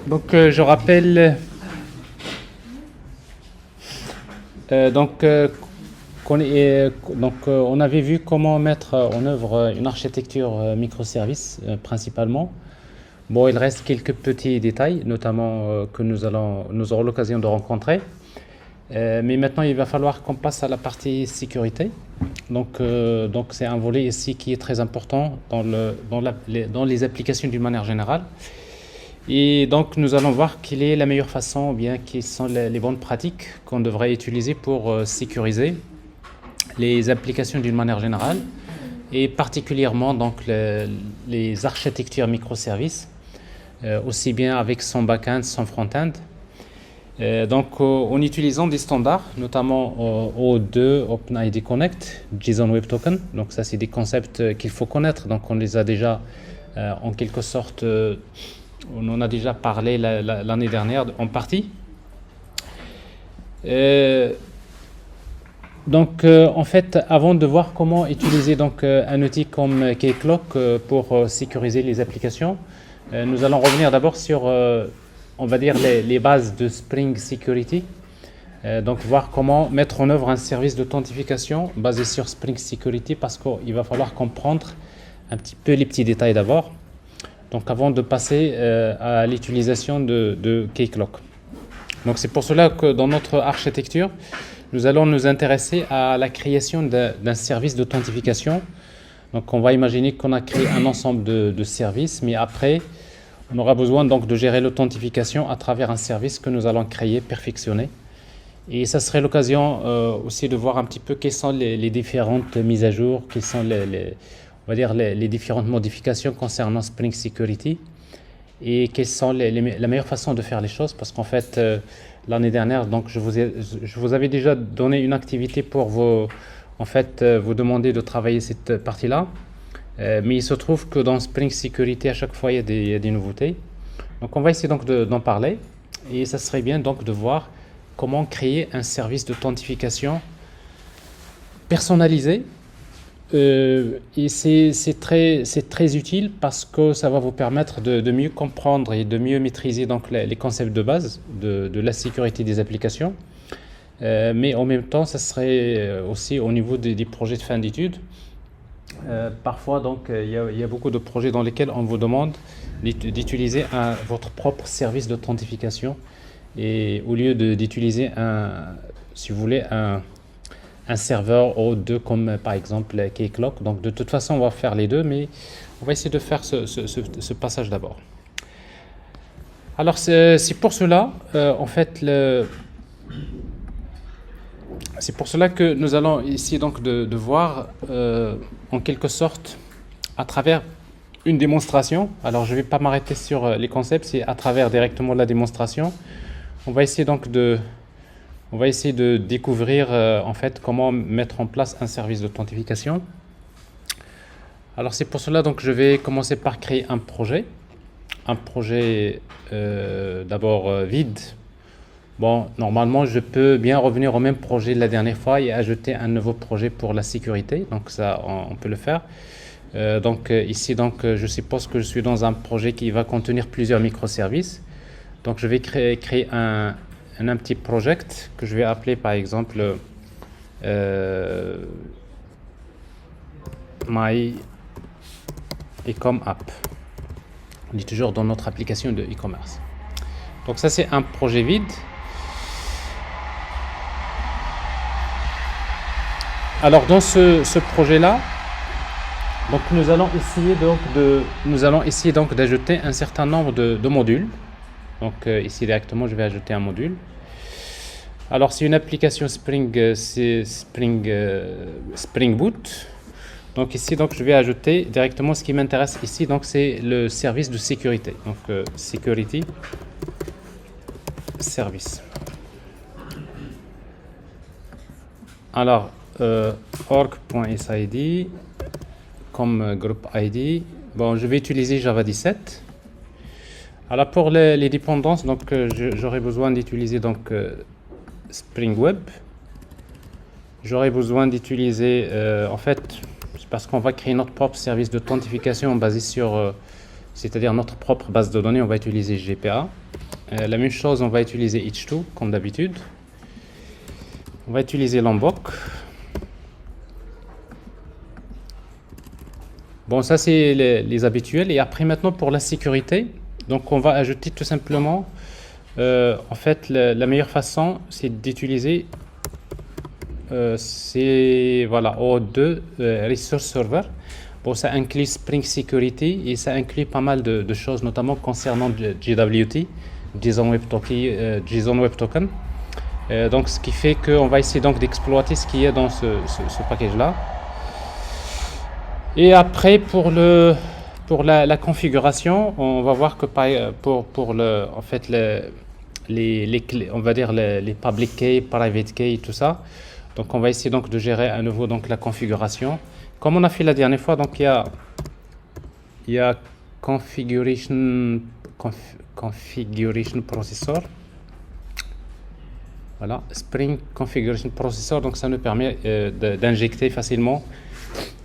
Je rappelle donc on avait vu comment mettre en œuvre une architecture microservice principalement. Bon, il reste quelques petits détails, notamment que nous aurons l'occasion de rencontrer. Mais maintenant, il va falloir qu'on passe à la partie sécurité. Donc c'est un volet ici qui est très important dans les applications d'une manière générale. Et donc, nous allons voir quelle est la meilleure façon, ou bien quelles sont les bonnes pratiques qu'on devrait utiliser pour sécuriser les applications d'une manière générale, et particulièrement donc les architectures microservices, aussi bien avec son back-end, son front-end. En utilisant des standards, notamment O2, OpenID Connect, JSON Web Token. Donc ça, c'est des concepts qu'il faut connaître. Donc on les a déjà, en quelque sorte, on en a déjà parlé l'année dernière en partie. En fait, avant de voir comment utiliser un outil comme Keycloak pour sécuriser les applications, nous allons revenir d'abord sur on va dire les bases de Spring Security. Voir comment mettre en œuvre un service d'authentification basé sur Spring Security, parce qu'il va falloir comprendre un petit peu les petits détails d'abord. Donc avant de passer à l'utilisation de Keycloak. Donc c'est pour cela que dans notre architecture, nous allons nous intéresser à la création d'un service d'authentification. Donc on va imaginer qu'on a créé un ensemble de services, mais après, on aura besoin donc de gérer l'authentification à travers un service que nous allons créer, perfectionner. Et ça serait l'occasion aussi de voir un petit peu quelles sont les différentes mises à jour, quelles sont on va dire les différentes modifications concernant Spring Security, et quelles sont la meilleure façon de faire les choses, parce qu'en fait, l'année dernière, donc je vous avais déjà donné une activité pour vous demander de travailler cette partie-là. Mais il se trouve que dans Spring Security, à chaque fois, il y a des nouveautés. Donc on va essayer donc d'en parler, et ça serait bien donc de voir comment créer un service d'authentification personnalisé. Et c'est très utile, parce que ça va vous permettre de mieux comprendre et de mieux maîtriser donc les concepts de base de la sécurité des applications. Mais en même temps, ça serait aussi au niveau des projets de fin d'études. Parfois, donc, il y a beaucoup de projets dans lesquels on vous demande d'utiliser votre propre service d'authentification, et au lieu d'utiliser si vous voulez, un serveur O2 comme par exemple Keycloak. Donc de toute façon, on va faire les deux, mais on va essayer de faire ce passage d'abord. Alors c'est pour cela, c'est pour cela que nous allons essayer donc de voir en quelque sorte à travers une démonstration. Alors je ne vais pas m'arrêter sur les concepts, c'est à travers directement la démonstration. On va essayer donc de découvrir en fait comment mettre en place un service d'authentification. Alors c'est pour cela donc je vais commencer par créer un projet d'abord vide. Bon, normalement, je peux bien revenir au même projet de la dernière fois et ajouter un nouveau projet pour la sécurité. Donc ça, on peut le faire. Ici, je suppose que je suis dans un projet qui va contenir plusieurs microservices. Donc je vais créer un empty project que je vais appeler par exemple My Ecom App. On dit toujours dans notre application de e-commerce. Donc ça, c'est un projet vide. Alors dans ce projet-là, donc nous allons essayer donc d'ajouter un certain nombre de modules. Donc ici directement, je vais ajouter un module. Alors c'est une application Spring Boot. Donc ici, donc je vais ajouter directement ce qui m'intéresse ici. Donc c'est le service de sécurité. Donc security service. Alors org.sid comme groupe ID. Bon, je vais utiliser Java 17. Alors pour les dépendances, donc j'aurai besoin d'utiliser donc Spring Web. J'aurai besoin d'utiliser en fait, parce qu'on va créer notre propre service d'authentification basé sur c'est-à-dire notre propre base de données, on va utiliser GPA. La même chose, on va utiliser H2 comme d'habitude. On va utiliser Lombok. Bon, ça c'est les habituels. Et après maintenant pour la sécurité, donc on va ajouter tout simplement, en fait la meilleure façon c'est d'utiliser voilà, O2 Resource Server. Bon, ça inclut Spring Security et ça inclut pas mal de choses, notamment concernant JWT, JSON Web Token. Donc, ce qui fait qu'on va essayer donc d'exploiter ce qui est dans ce package-là. Et après, pour la configuration, on va voir que pour en fait les clés, on va dire les public key, private key, tout ça. Donc, on va essayer donc de gérer à nouveau donc la configuration. Comme on a fait la dernière fois, donc il y a configuration processor. Voilà, Spring Configuration Processor, donc ça nous permet d'injecter facilement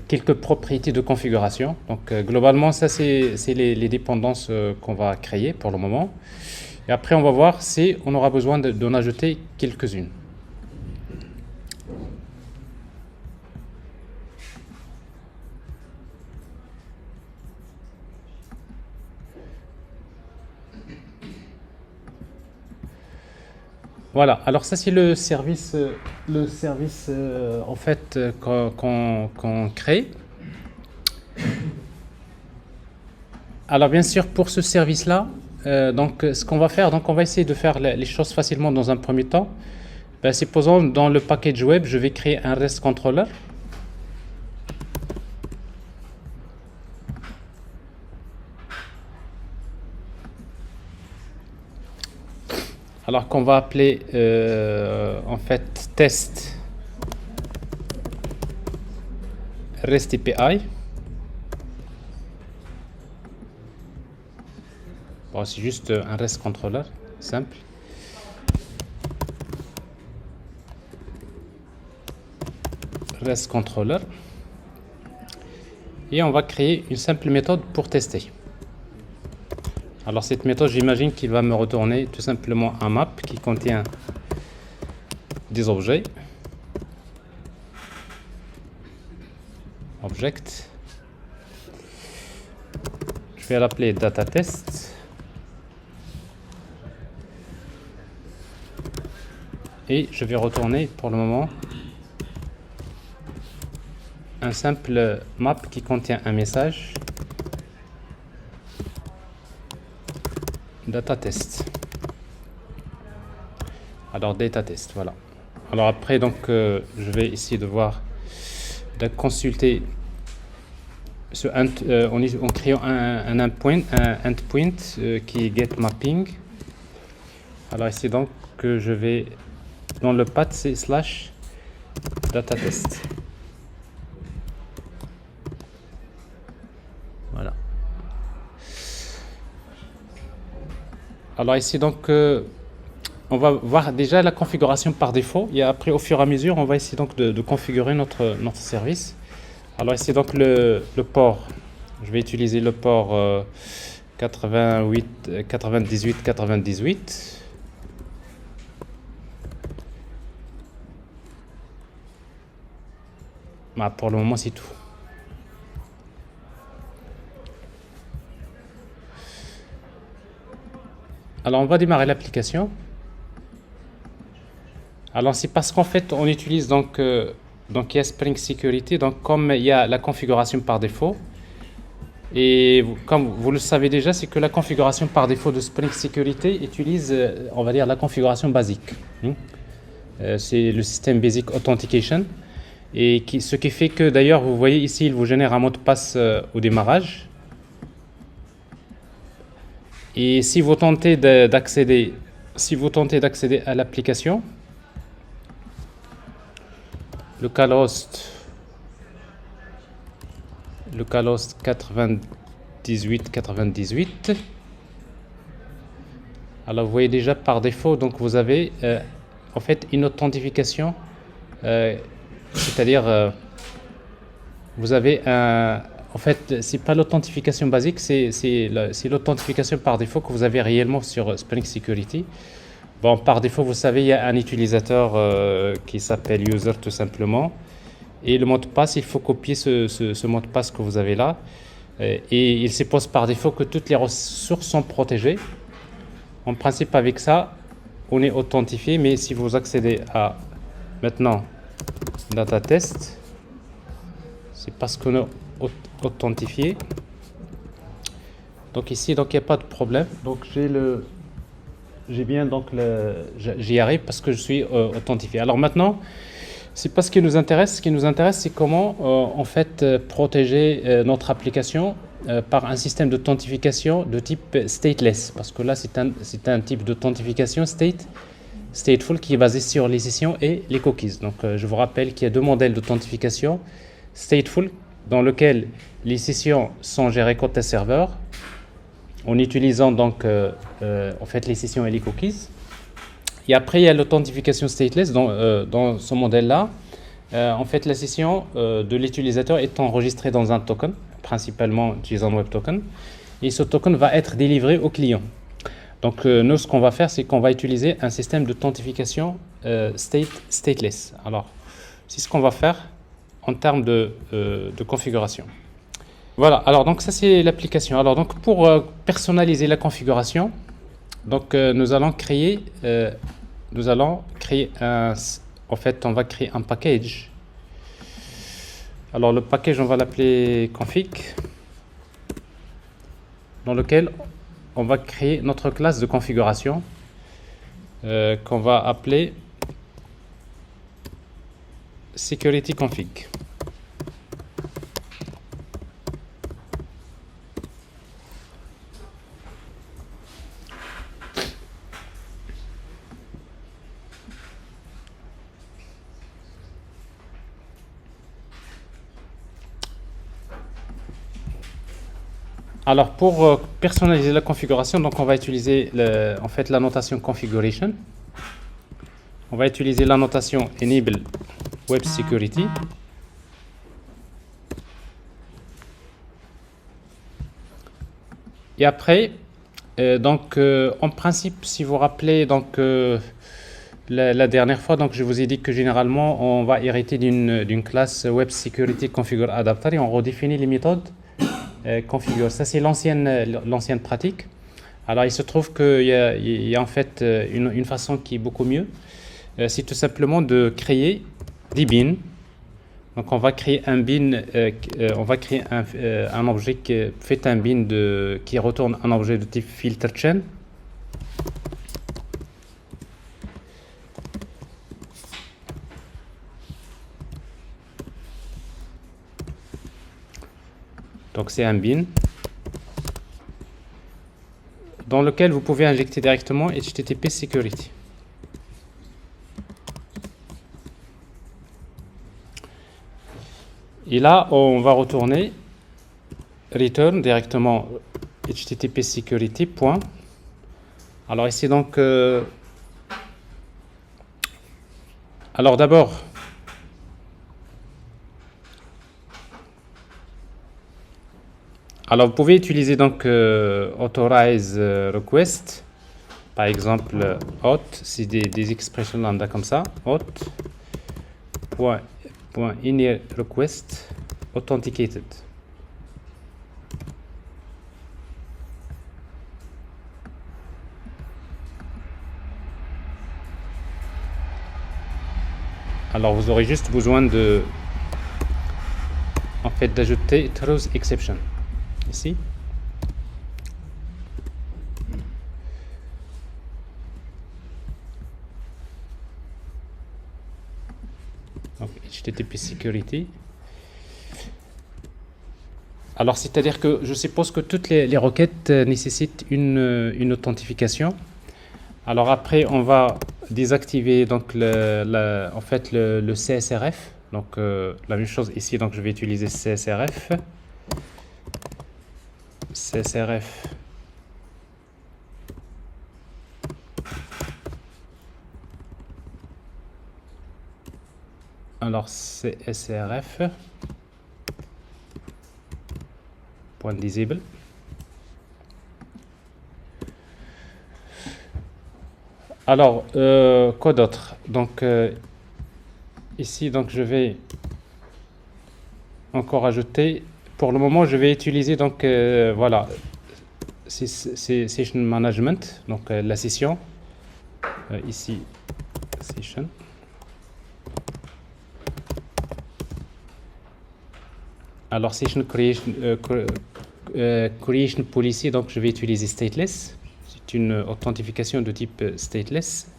quelques propriétés de configuration. Donc globalement, ça c'est les dépendances qu'on va créer pour le moment. Et après, on va voir si on aura besoin d'en ajouter quelques-unes. Voilà, alors ça c'est le service en fait qu'on crée. Alors bien sûr pour ce service-là, donc ce qu'on va faire, donc on va essayer de faire les choses facilement dans un premier temps. Ben, supposons dans le package web, je vais créer un REST controller. Alors qu'on va appeler en fait test REST API. Bon, c'est juste un REST controller simple. REST controller. Et on va créer une simple méthode pour tester. Alors cette méthode, j'imagine qu'il va me retourner tout simplement un map qui contient des objets. Object. Je vais l'appeler data test. Et je vais retourner pour le moment un simple map qui contient un message. Data test. Alors data test, voilà. Alors après donc je vais essayer de voir, de consulter ce en créant un endpoint qui est get mapping. Alors ici donc que je vais dans le path c'est / data test. Voilà. Alors ici donc on va voir déjà la configuration par défaut et après au fur et à mesure on va essayer donc de configurer notre service. Alors ici donc le port, je vais utiliser le port 98. Bah, pour le moment c'est tout. Alors on va démarrer l'application. Alors c'est parce qu'en fait on utilise donc il y a Spring Security, donc comme il y a la configuration par défaut, et comme vous le savez déjà, c'est que la configuration par défaut de Spring Security utilise, on va dire, la configuration basique. C'est le système Basic Authentication, et ce qui fait que d'ailleurs vous voyez ici il vous génère un mot de passe au démarrage. Et si vous tentez d'accéder à l'application, localhost 98. Alors vous voyez déjà par défaut, donc vous avez en fait une authentification, c'est-à-dire vous avez en fait, c'est pas l'authentification basique, c'est l'authentification par défaut que vous avez réellement sur Splunk Security. Bon, par défaut, vous savez, il y a un utilisateur qui s'appelle user tout simplement. Et le mot de passe, il faut copier ce mot de passe que vous avez là. Et il suppose par défaut que toutes les ressources sont protégées. En principe, avec ça, on est authentifié. Mais si vous accédez à maintenant data test, c'est parce qu'on est authentifié. Donc ici, donc il n'y a pas de problème. Donc j'ai bien donc j'y arrive parce que je suis authentifié. Alors maintenant, c'est pas ce qui nous intéresse. Ce qui nous intéresse, c'est comment en fait protéger notre application par un système d'authentification de type stateless. Parce que là, c'est un type d'authentification stateful qui est basé sur les sessions et les cookies. Donc je vous rappelle qu'il y a deux modèles d'authentification. Stateful, dans lequel les sessions sont gérées côté serveur en utilisant donc en fait les sessions et les cookies. Et après, il y a l'authentification stateless dans ce modèle-là. En fait, la session de l'utilisateur est enregistrée dans un token, principalement JSON Web Token, et ce token va être délivré au client. Donc, nous, ce qu'on va faire, c'est qu'on va utiliser un système d'authentification stateless. Alors, c'est ce qu'on va faire en termes de configuration. Voilà, alors donc ça c'est l'application. Alors donc pour personnaliser la configuration, donc nous allons créer en fait on va créer un package. Alors le package on va l'appeler config, dans lequel on va créer notre classe de configuration qu'on va appeler security config. Alors pour personnaliser la configuration, donc on va utiliser en fait la notation configuration. On va utiliser la notation enable web security. Et après, donc en principe, si vous vous rappelez, donc la dernière fois, donc je vous ai dit que généralement on va hériter d'une classe web security configure adapter et on redéfinit les méthodes configure. Ça c'est l'ancienne pratique. Alors il se trouve qu'il y a en fait une façon qui est beaucoup mieux. C'est tout simplement de créer des bins. Donc on va créer un bin, on va créer un objet qui fait un bin qui retourne un objet de type filter chain. Donc c'est un bin dans lequel vous pouvez injecter directement HTTP security. Et là, on va retourner return directement HTTP security. Point. Alors ici donc, alors d'abord, alors vous pouvez utiliser donc authorize request, par exemple auth, c'est des expressions lambda comme ça, auth point init request authenticated. Alors vous aurez juste besoin de en fait d'ajouter throws exception ici. Donc HTTP security. Alors c'est-à-dire que je suppose que toutes les requêtes nécessitent une authentification. Alors après on va désactiver donc en fait le CSRF. Donc la même chose ici, donc je vais utiliser CSRF. Alors CSRF. .disable. Alors, quoi d'autre? Donc, ici, donc, je vais encore ajouter. Pour le moment, je vais utiliser donc voilà, c'est session management, donc la session. Ici, session. Alors, session creation policy, donc je vais utiliser stateless. C'est une authentification de type stateless.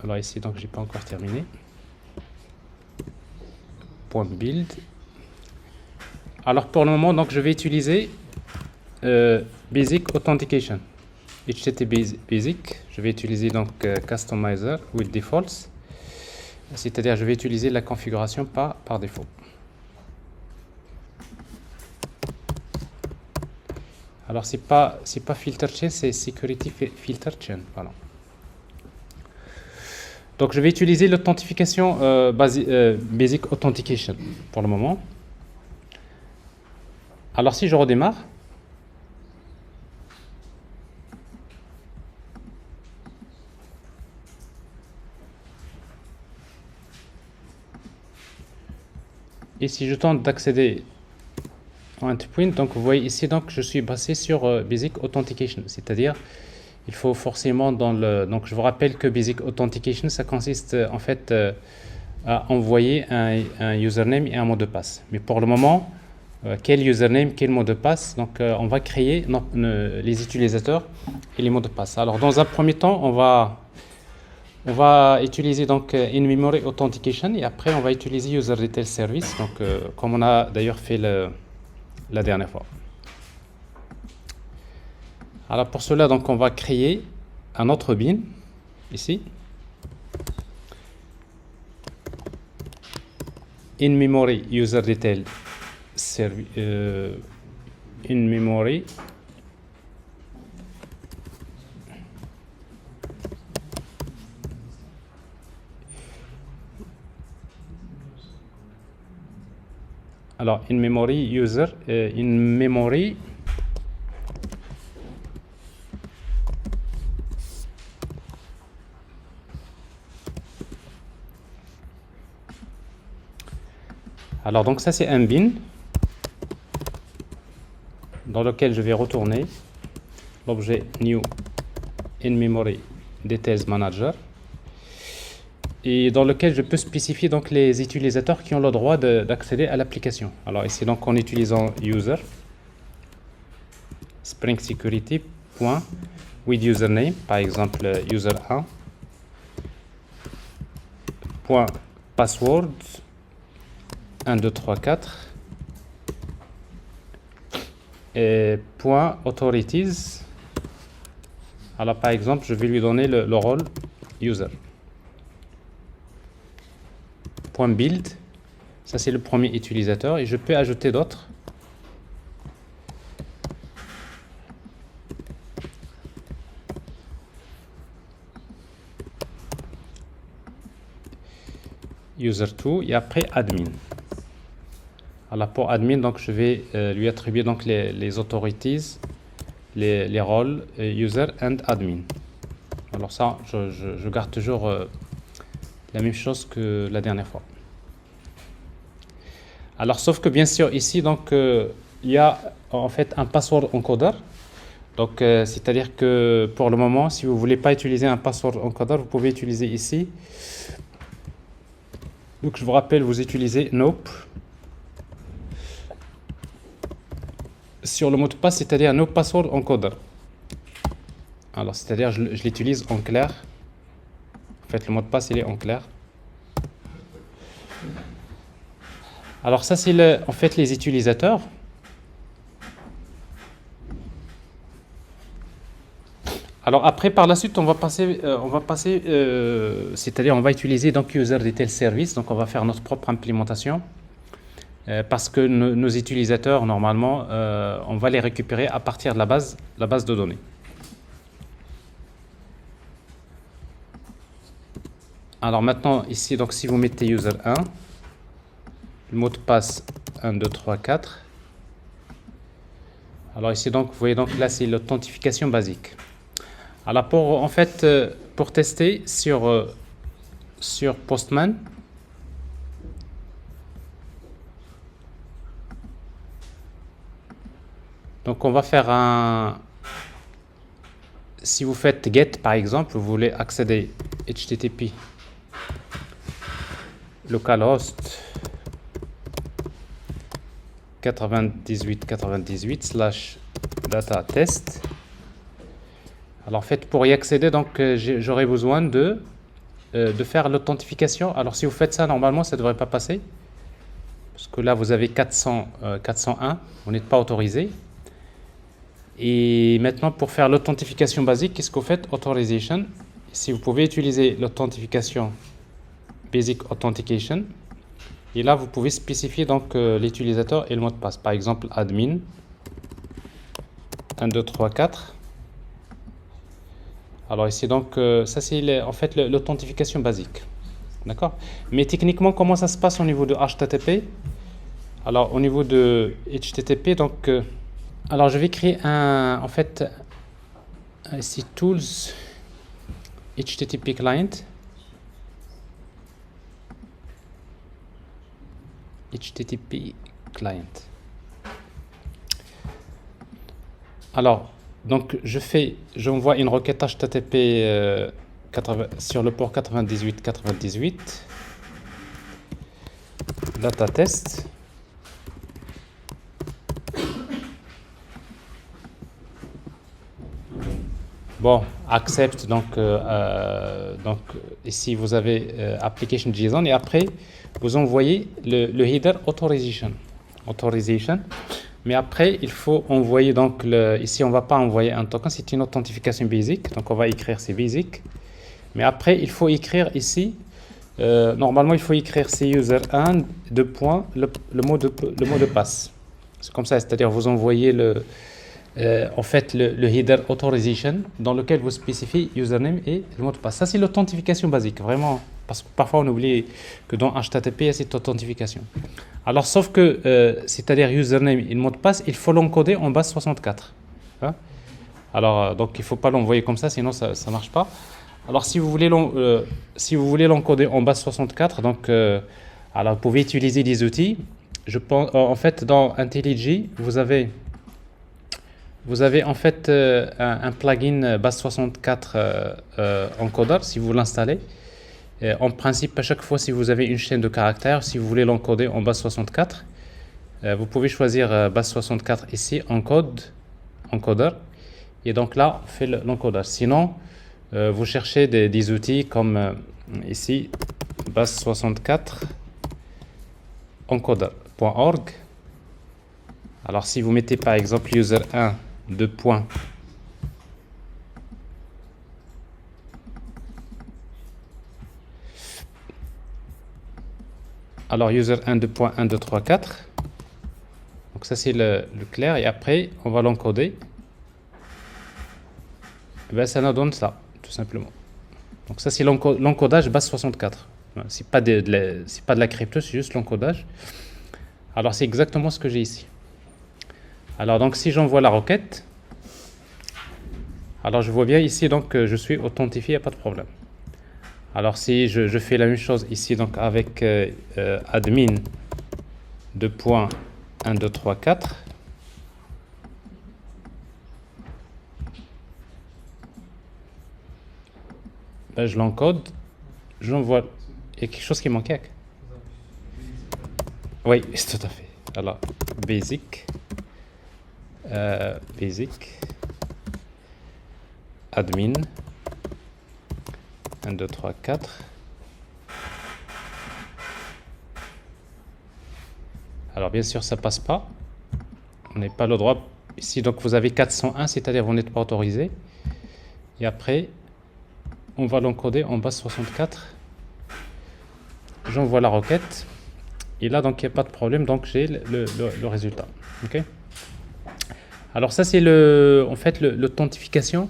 Alors ici, donc j'ai pas encore terminé. .build. Alors pour le moment, donc je vais utiliser basic authentication. HTTP basic. Je vais utiliser donc customizer with defaults. C'est-à-dire je vais utiliser la configuration par défaut. Alors c'est pas filter chain, c'est security filter chain. Voilà. Donc je vais utiliser l'authentification basic authentication pour le moment. Alors si je redémarre, et si je tente d'accéder à endpoint, donc vous voyez ici, donc je suis passé sur basic authentication, c'est-à-dire il faut forcément dans le... Donc je vous rappelle que basic authentication, ça consiste en fait à envoyer un username et un mot de passe. Mais pour le moment, quel username, quel mot de passe? Donc on va créer les utilisateurs et les mots de passe. Alors dans un premier temps, on va utiliser donc in-memory authentication et après on va utiliser user detail service, donc comme on a d'ailleurs fait la dernière fois. Alors pour cela, donc on va créer un autre bin ici. In-memory user detail service. In-memory alors in-memory user in-memory alors donc ça c'est un bin dans lequel je vais retourner l'objet new in-memory details manager et dans lequel je peux spécifier donc les utilisateurs qui ont le droit d'accéder à l'application. Alors ici donc en utilisant user Spring Security point with username, par exemple user1 point password 1 2 3 4 et point authorities. Alors par exemple je vais lui donner le rôle user. Point build, ça c'est le premier utilisateur et je peux ajouter d'autres. User2 et après admin. Alors pour admin, donc je vais lui attribuer donc les authorities, les rôles user and admin. Alors ça, je garde toujours la même chose que la dernière fois. Alors sauf que bien sûr ici donc il y a en fait un password encoder. Donc c'est-à-dire que pour le moment, si vous voulez pas utiliser un password encoder, vous pouvez utiliser ici. Donc je vous rappelle, vous utilisez nope sur le mot de passe, c'est-à-dire no password encoder. Alors c'est-à-dire je l'utilise en clair. En fait le mot de passe il est en clair. Alors ça c'est en fait les utilisateurs. Alors après par la suite on va passer c'est-à-dire on va utiliser donc user detail service, donc on va faire notre propre implémentation parce que nos utilisateurs normalement on va les récupérer à partir de la base de données. Alors maintenant ici donc si vous mettez user1, le mot de passe 1 2 3 4 Alors ici, donc, vous voyez, donc là, c'est l'authentification basique. Alors, en fait, pour tester sur Postman, donc on va faire si vous faites get par exemple, vous voulez accéder HTTP localhost 98.98/data test. Alors en fait, pour y accéder, donc j'aurai besoin de faire l'authentification. Alors si vous faites ça, normalement ça ne devrait pas passer, parce que là vous avez 401, vous n'êtes pas autorisé. Et maintenant, pour faire l'authentification basique, qu'est-ce que vous faites? Authorization. Si vous pouvez utiliser l'authentification Basic Authentication, et là vous pouvez spécifier donc l'utilisateur et le mot de passe. Par exemple, admin 1 2 3 4. Alors ici donc ça c'est en fait l'authentification basique, d'accord. Mais techniquement, comment ça se passe au niveau de HTTP? Alors au niveau de HTTP, donc alors je vais créer en fait ici tools HTTP client, HTTP client. Alors donc j'envoie une requête HTTP sur le port 98.98 data test. Bon, accept, donc ici vous avez application JSON, et après vous envoyez le header authorization. Mais après il faut envoyer donc ici on va pas envoyer un token, c'est une authentification basic, donc on va écrire c'est basic. Mais après il faut écrire ici normalement il faut écrire c'est user1 deux points le mot de passe. C'est comme ça, c'est-à-dire vous envoyez en fait le header authorization dans lequel vous spécifiez username et le mot de passe. Ça c'est l'authentification basique, vraiment, parce que parfois on oublie que dans HTTP il y a cette authentification. Alors sauf que c'est-à-dire username et le mot de passe, il faut l'encoder en base 64, hein. Alors donc il faut pas l'envoyer comme ça, sinon ça marche pas. Alors si vous voulez l'encoder en base 64, donc alors vous pouvez utiliser des outils. Je pense en fait dans IntelliJ vous avez en fait un plugin base 64 encoder. Si vous l'installez, en principe à chaque fois si vous avez une chaîne de caractères, si vous voulez l'encoder en base 64, vous pouvez choisir base 64 ici, encoder, et donc là on fait l'encodage. Sinon vous cherchez des outils comme ici base 64 encoder.org. alors si vous mettez par exemple user1 deux points alors user1 2.1 2 3 4, donc ça c'est le clair, et après on va l'encoder, et ben ça nous donne ça tout simplement. Donc ça c'est l'encodage base 64, c'est pas de la crypto, c'est juste l'encodage. Alors c'est exactement ce que j'ai ici. Alors donc si j'envoie la requête, alors je vois bien ici donc que je suis authentifié, il n'y a pas de problème. Alors si je fais la même chose ici donc avec admin 2.1 2 3 4, ben je l'encode, j'envoie. Il y a quelque chose qui manquait. Oui, tout à fait. Alors basic admin 1 2 3 4. Alors bien sûr ça passe pas, on n'est pas le droit ici, donc vous avez 401, c'est-à-dire vous n'êtes pas autorisé, et après on va l'encoder en base 64. J'envoie la requête et là donc il n'y a pas de problème, donc j'ai le résultat. Ok. Alors ça c'est en fait l'authentification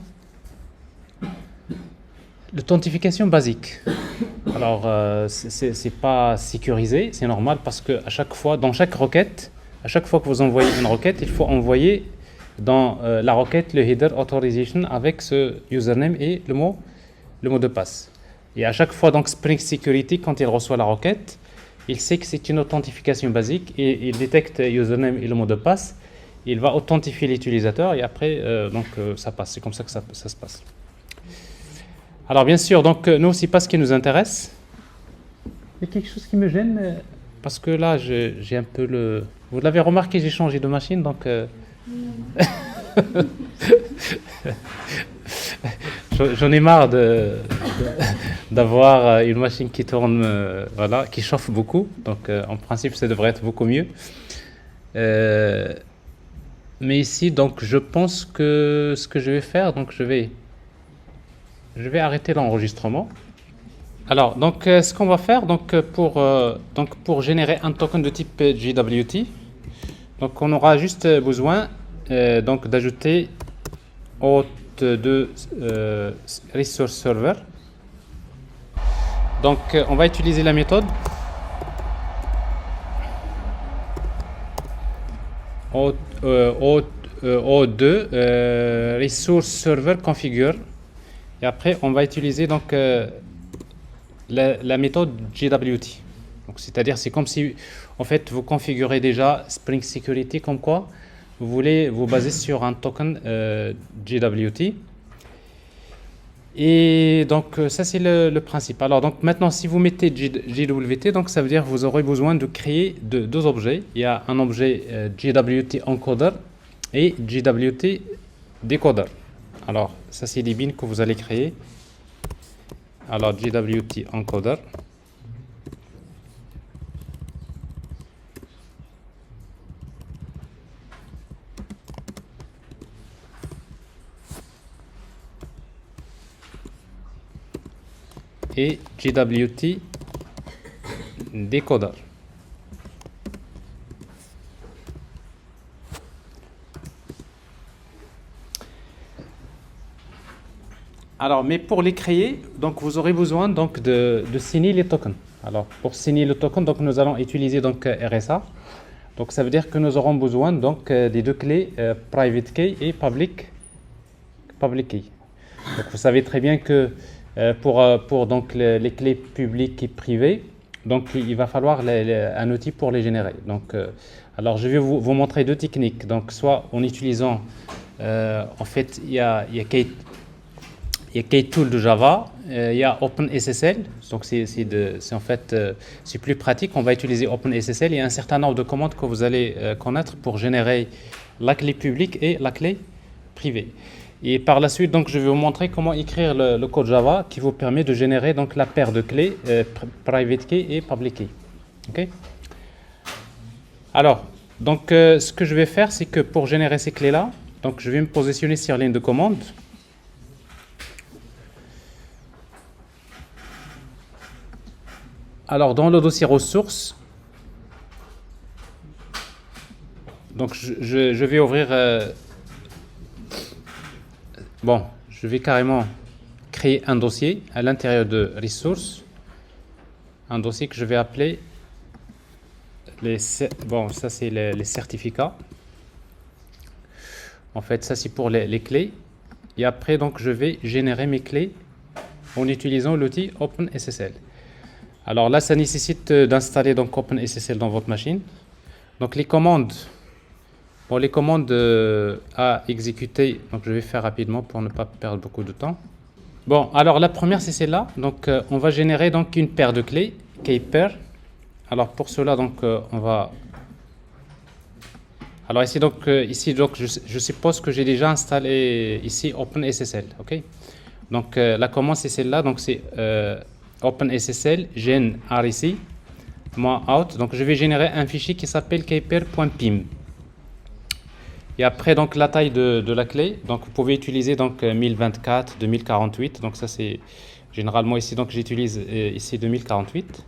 basique. Alors c'est pas sécurisé, c'est normal, parce que à chaque fois dans chaque requête, à chaque fois que vous envoyez une requête, il faut envoyer dans la requête le header authorization avec ce username et le mot de passe. Et à chaque fois, donc Spring Security, quand il reçoit la requête, il sait que c'est une authentification basique et il détecte username et le mot de passe. Il va authentifier l'utilisateur et après, ça passe. C'est comme ça que ça se passe. Alors bien sûr, donc nous, c'est pas ce qui nous intéresse. Il y a quelque chose qui me gêne parce que là, j'ai un peu le. Vous l'avez remarqué, j'ai changé de machine, donc. J'en ai marre d'avoir une machine qui tourne, voilà, qui chauffe beaucoup. Donc, en principe, ça devrait être beaucoup mieux. Mais ici, donc, je pense que ce que je vais faire, donc, je vais arrêter l'enregistrement. Alors, donc, ce qu'on va faire, donc, pour générer un token de type JWT, donc, on aura juste besoin, donc, d'ajouter autre de resource server. Donc on va utiliser la méthode O2 resource server configure et après on va utiliser donc la méthode JWT. Donc c'est-à-dire c'est comme si en fait vous configurez déjà Spring Security comme quoi vous voulez vous baser sur un token JWT. Et donc ça c'est le principe. Alors donc maintenant si vous mettez JWT, donc ça veut dire que vous aurez besoin de créer deux objets. Il y a un objet JWT encoder et JWT decoder. Alors ça c'est des bins que vous allez créer. Alors JWT encoder. Et JWT decoder. Alors, mais pour les créer, donc vous aurez besoin donc de signer les tokens. Alors, pour signer le token, donc nous allons utiliser donc RSA. Donc, ça veut dire que nous aurons besoin donc des deux clés private key et public key. Donc, vous savez très bien que pour donc les clés publiques et privées, donc il va falloir un outil pour les générer. Donc, alors je vais vous montrer deux techniques. Donc, soit en utilisant, en fait, il y a Ktool de Java, il y a OpenSSL. Donc, c'est en fait c'est plus pratique. On va utiliser OpenSSL. Il y a un certain nombre de commandes que vous allez connaître pour générer la clé publique et la clé privée. Et par la suite, donc, je vais vous montrer comment écrire le code Java qui vous permet de générer donc, la paire de clés private key et public key. Okay. Alors, donc, ce que je vais faire, c'est que pour générer ces clés-là, donc, je vais me positionner sur ligne de commande. Alors, dans le dossier ressources, donc, je vais ouvrir... Bon, je vais carrément créer un dossier à l'intérieur de Resources, un dossier que je vais appeler ça c'est les certificats. En fait, ça c'est pour les clés. Et après, donc, je vais générer mes clés en utilisant l'outil OpenSSL. Alors là, ça nécessite d'installer donc OpenSSL dans votre machine. Donc les commandes. Pour les commandes à exécuter, donc je vais faire rapidement pour ne pas perdre beaucoup de temps. Bon, alors la première c'est celle-là. Donc on va générer donc une paire de clés, keypair. Alors pour cela donc on va. Alors ici donc je suppose que j'ai déjà installé ici OpenSSL, ok. Donc la commande c'est celle-là, donc c'est OpenSSL gen rec -out. Donc je vais générer un fichier qui s'appelle keypair.pim. Et après, donc, la taille de la clé, donc, vous pouvez utiliser donc 1024, 2048. Donc, ça, c'est généralement ici, donc, j'utilise ici 2048.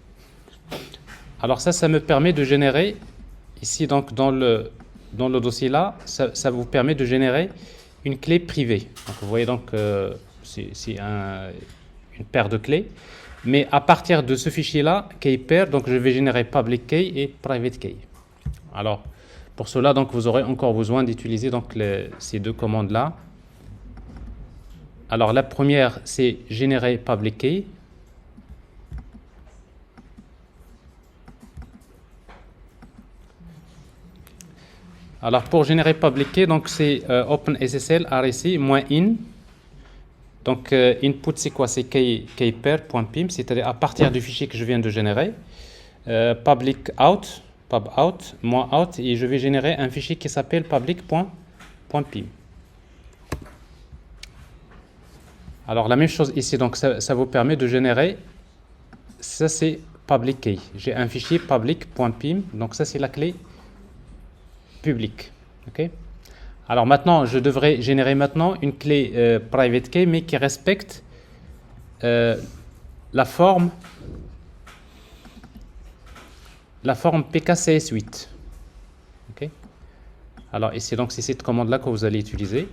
Alors, ça me permet de générer, ici, donc, dans le dossier là, ça vous permet de générer une clé privée. Donc, vous voyez, donc, c'est une paire de clés. Mais à partir de ce fichier là, keypair, donc, je vais générer public key et private key. Alors, Pour cela, donc, vous aurez encore besoin d'utiliser donc ces deux commandes-là. Alors, la première, c'est générer public key. Alors, pour générer public key, donc c'est OpenSSL RSI-in. Donc, input, c'est quoi? C'est keypair.pim, c'est-à-dire à partir du fichier que je viens de générer. Public out, pub out, -out, et je vais générer un fichier qui s'appelle public.pim. Alors, la même chose ici, donc ça vous permet de générer, ça c'est public key. J'ai un fichier public.pim, donc ça c'est la clé publique. Ok. Alors maintenant, je devrais générer maintenant une clé private key, mais qui respecte la forme PKCS8. Ok. Alors ici, donc c'est cette commande-là que vous allez utiliser.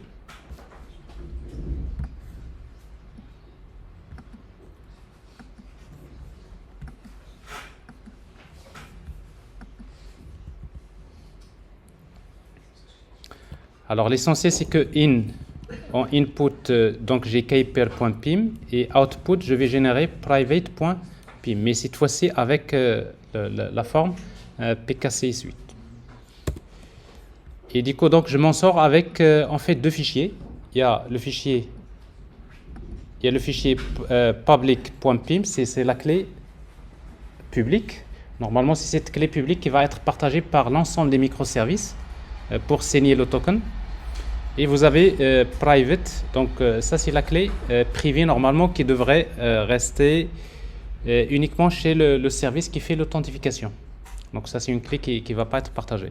Alors l'essentiel c'est que en input, donc j'ai keypair.pim et output je vais générer private.pim, mais cette fois-ci avec la forme PKCS8. Et du coup donc je m'en sors avec en fait deux fichiers. Il y a le fichier public.pim, c'est la clé publique. Normalement c'est cette clé publique qui va être partagée par l'ensemble des microservices pour signer le token. Et vous avez private, donc ça c'est la clé privée normalement qui devrait rester uniquement chez le service qui fait l'authentification. Donc ça c'est une clé qui ne va pas être partagée.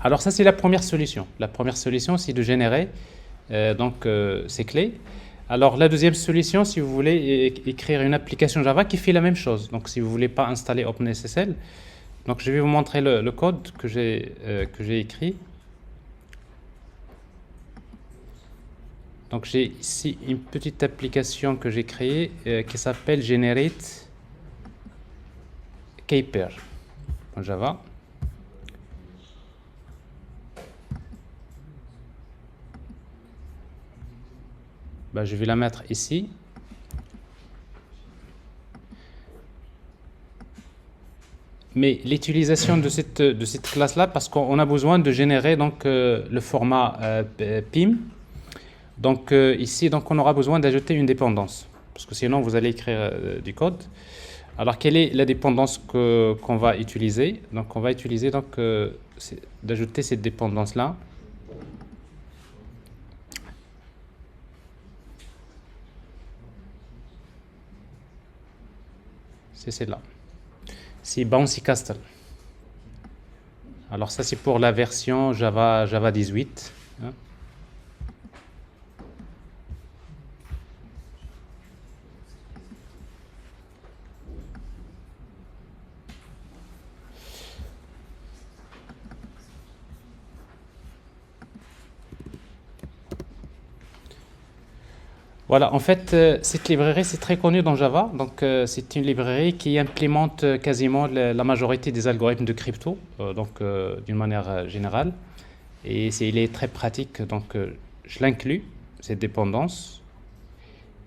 Alors ça c'est la première solution. La première solution c'est de générer ces clés. Alors la deuxième solution, si vous voulez écrire une application Java qui fait la même chose. Donc si vous ne voulez pas installer OpenSSL, donc je vais vous montrer le code que j'ai écrit. Donc j'ai ici une petite application que j'ai créée qui s'appelle Generate Keypair en Java. Ben, je vais la mettre ici. Mais l'utilisation de cette classe-là, parce qu'on a besoin de générer donc, le format PIM. Donc ici, donc, on aura besoin d'ajouter une dépendance, parce que sinon vous allez écrire du code. Alors quelle est la dépendance qu'on va utiliser? Donc on va utiliser d'ajouter cette dépendance-là. C'est celle-là. C'est Bouncy Castle. Alors ça c'est pour la version Java 18. Hein. Voilà, en fait, cette librairie, c'est très connu dans Java. Donc, c'est une librairie qui implémente quasiment la majorité des algorithmes de crypto, d'une manière générale. Et il est très pratique, donc je l'inclus, cette dépendance.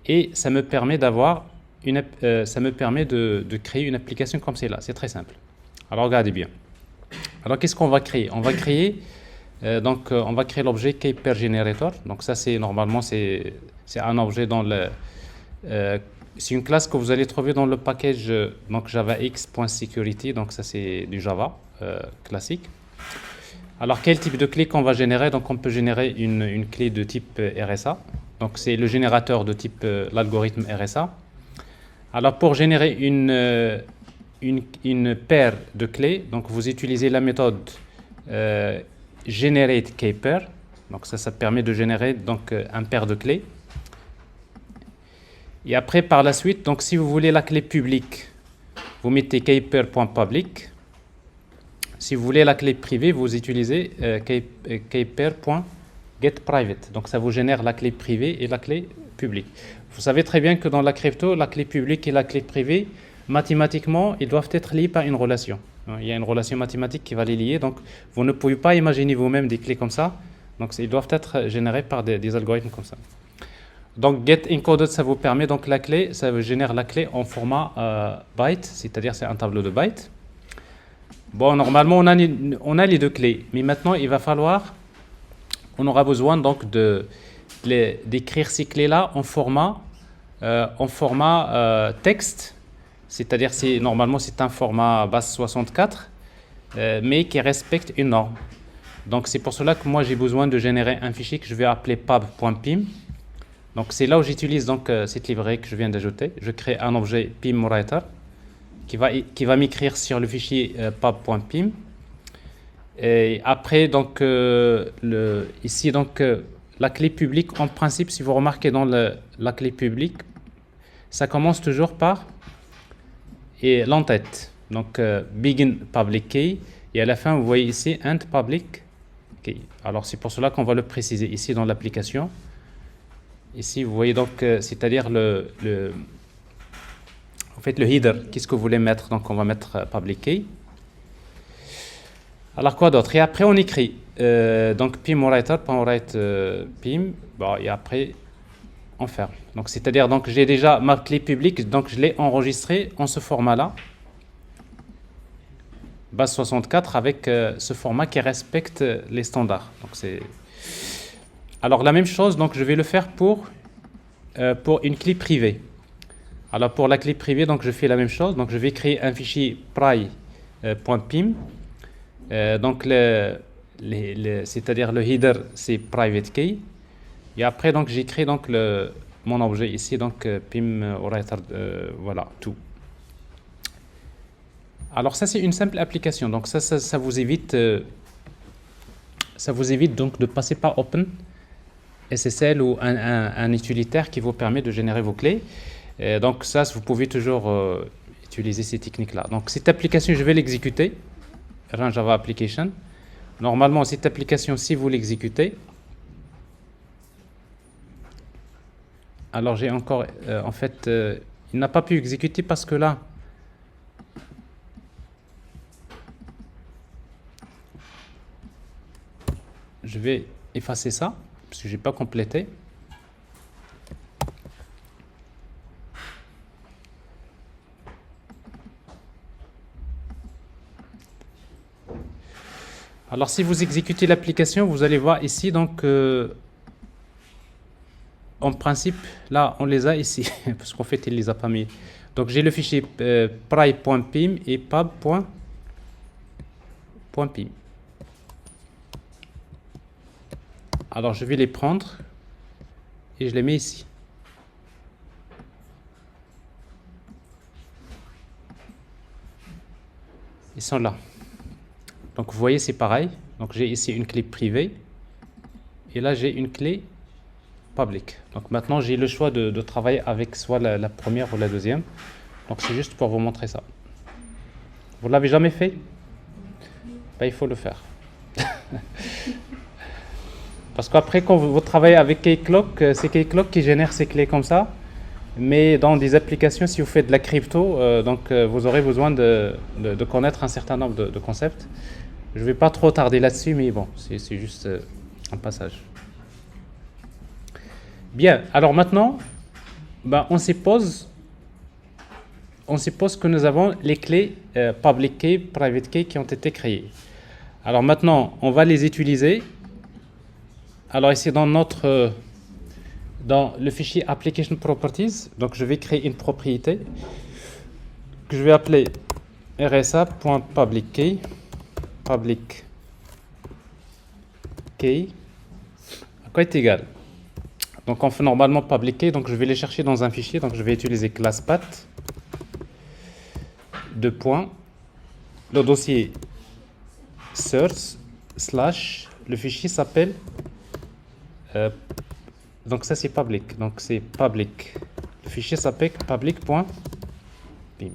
Et ça me permet de créer une application comme celle-là. C'est très simple. Alors, regardez bien. Alors, qu'est-ce qu'on va créer? On va créer l'objet KeypairGenerator. Donc, ça, c'est normalement, c'est un objet c'est une classe que vous allez trouver dans le package javax.security. Donc ça c'est du Java classique. Alors quel type de clé qu'on va générer? Donc on peut générer une clé de type RSA. Donc c'est le générateur de type l'algorithme RSA. Alors pour générer une paire de clés, donc vous utilisez la méthode generateKeypair. Donc ça permet de générer donc un paire de clés. Et après, par la suite, donc si vous voulez la clé publique, vous mettez keypair.public. Si vous voulez la clé privée, vous utilisez keypair.getPrivate. Donc ça vous génère la clé privée et la clé publique. Vous savez très bien que dans la crypto, la clé publique et la clé privée, mathématiquement, ils doivent être liés par une relation. Il y a une relation mathématique qui va les lier. Donc, vous ne pouvez pas imaginer vous-même des clés comme ça. Donc, ils doivent être générés par des algorithmes comme ça. Donc, get encoded, ça vous permet, donc la clé, ça génère la clé en format byte, c'est-à-dire c'est un tableau de bytes. Bon, normalement, on a les deux clés, mais maintenant, il va falloir, on aura besoin donc d'écrire ces clés-là en format texte, c'est-à-dire normalement c'est un format base64, mais qui respecte une norme. Donc, c'est pour cela que moi, j'ai besoin de générer un fichier que je vais appeler pub.pim. Donc c'est là où j'utilise donc cette librairie que je viens d'ajouter. Je crée un objet pimWriter qui va m'écrire sur le fichier pub.pim. Et après donc ici donc la clé publique, en principe, si vous remarquez dans la clé publique, ça commence toujours par l'entête. Donc begin public key, et à la fin vous voyez ici end public key. Alors c'est pour cela qu'on va le préciser ici dans l'application. Ici, vous voyez donc, c'est-à-dire en fait, le header, qu'est-ce que vous voulez mettre? Donc, on va mettre public key. Alors, quoi d'autre? Et après, on écrit, donc, pimWriter, pim, bon, et après, on ferme. Donc, c'est-à-dire, donc, j'ai déjà ma clé publique, donc, je l'ai enregistrée en ce format-là, base 64, avec ce format qui respecte les standards. Donc, c'est... Alors, la même chose, donc, je vais le faire pour une clé privée. Alors, pour la clé privée, donc, je fais la même chose. Donc, je vais créer un fichier pri.pim. Donc, c'est-à-dire le header, c'est private key. Et après, donc, j'ai créé donc, mon objet ici, donc, pimWriter, voilà, tout. Alors, ça, c'est une simple application. Donc, ça vous évite donc de passer par Open SSL ou un utilitaire qui vous permet de générer vos clés. Donc ça, vous pouvez toujours utiliser ces techniques-là. Donc cette application, je vais l'exécuter. Run Java Application. Normalement, cette application, si vous l'exécutez, alors j'ai encore, en fait, il n'a pas pu exécuter parce que là, je vais effacer ça, parce que je n'ai pas complété. Alors, si vous exécutez l'application, vous allez voir ici, donc, en principe, là, on les a ici, parce qu'en fait, il ne les a pas mis. Donc, j'ai le fichier pri.pim et pub.pim. Alors, je vais les prendre et je les mets ici. Ils sont là. Donc, vous voyez, c'est pareil. Donc, j'ai ici une clé privée et là, j'ai une clé publique. Donc, maintenant, j'ai le choix de travailler avec soit la première ou la deuxième. Donc, c'est juste pour vous montrer ça. Vous ne l'avez jamais fait? Ben, il faut le faire. Parce qu'après, quand vous travaillez avec Keycloak, c'est Keycloak qui génère ces clés comme ça. Mais dans des applications, si vous faites de la crypto, vous aurez besoin de connaître un certain nombre de concepts. Je ne vais pas trop tarder là-dessus, mais bon, c'est juste un passage. Bien, alors maintenant, ben, on suppose que nous avons les clés public key, private key qui ont été créées. Alors maintenant, on va les utiliser. Alors ici, dans le fichier application properties, donc je vais créer une propriété que je vais appeler rsa.public key à quoi est égal. Donc on fait normalement public key, donc je vais les chercher dans un fichier, donc je vais utiliser classpath le dossier source / le fichier s'appelle donc ça c'est public, donc c'est public. Le fichier s'appelle public.pim.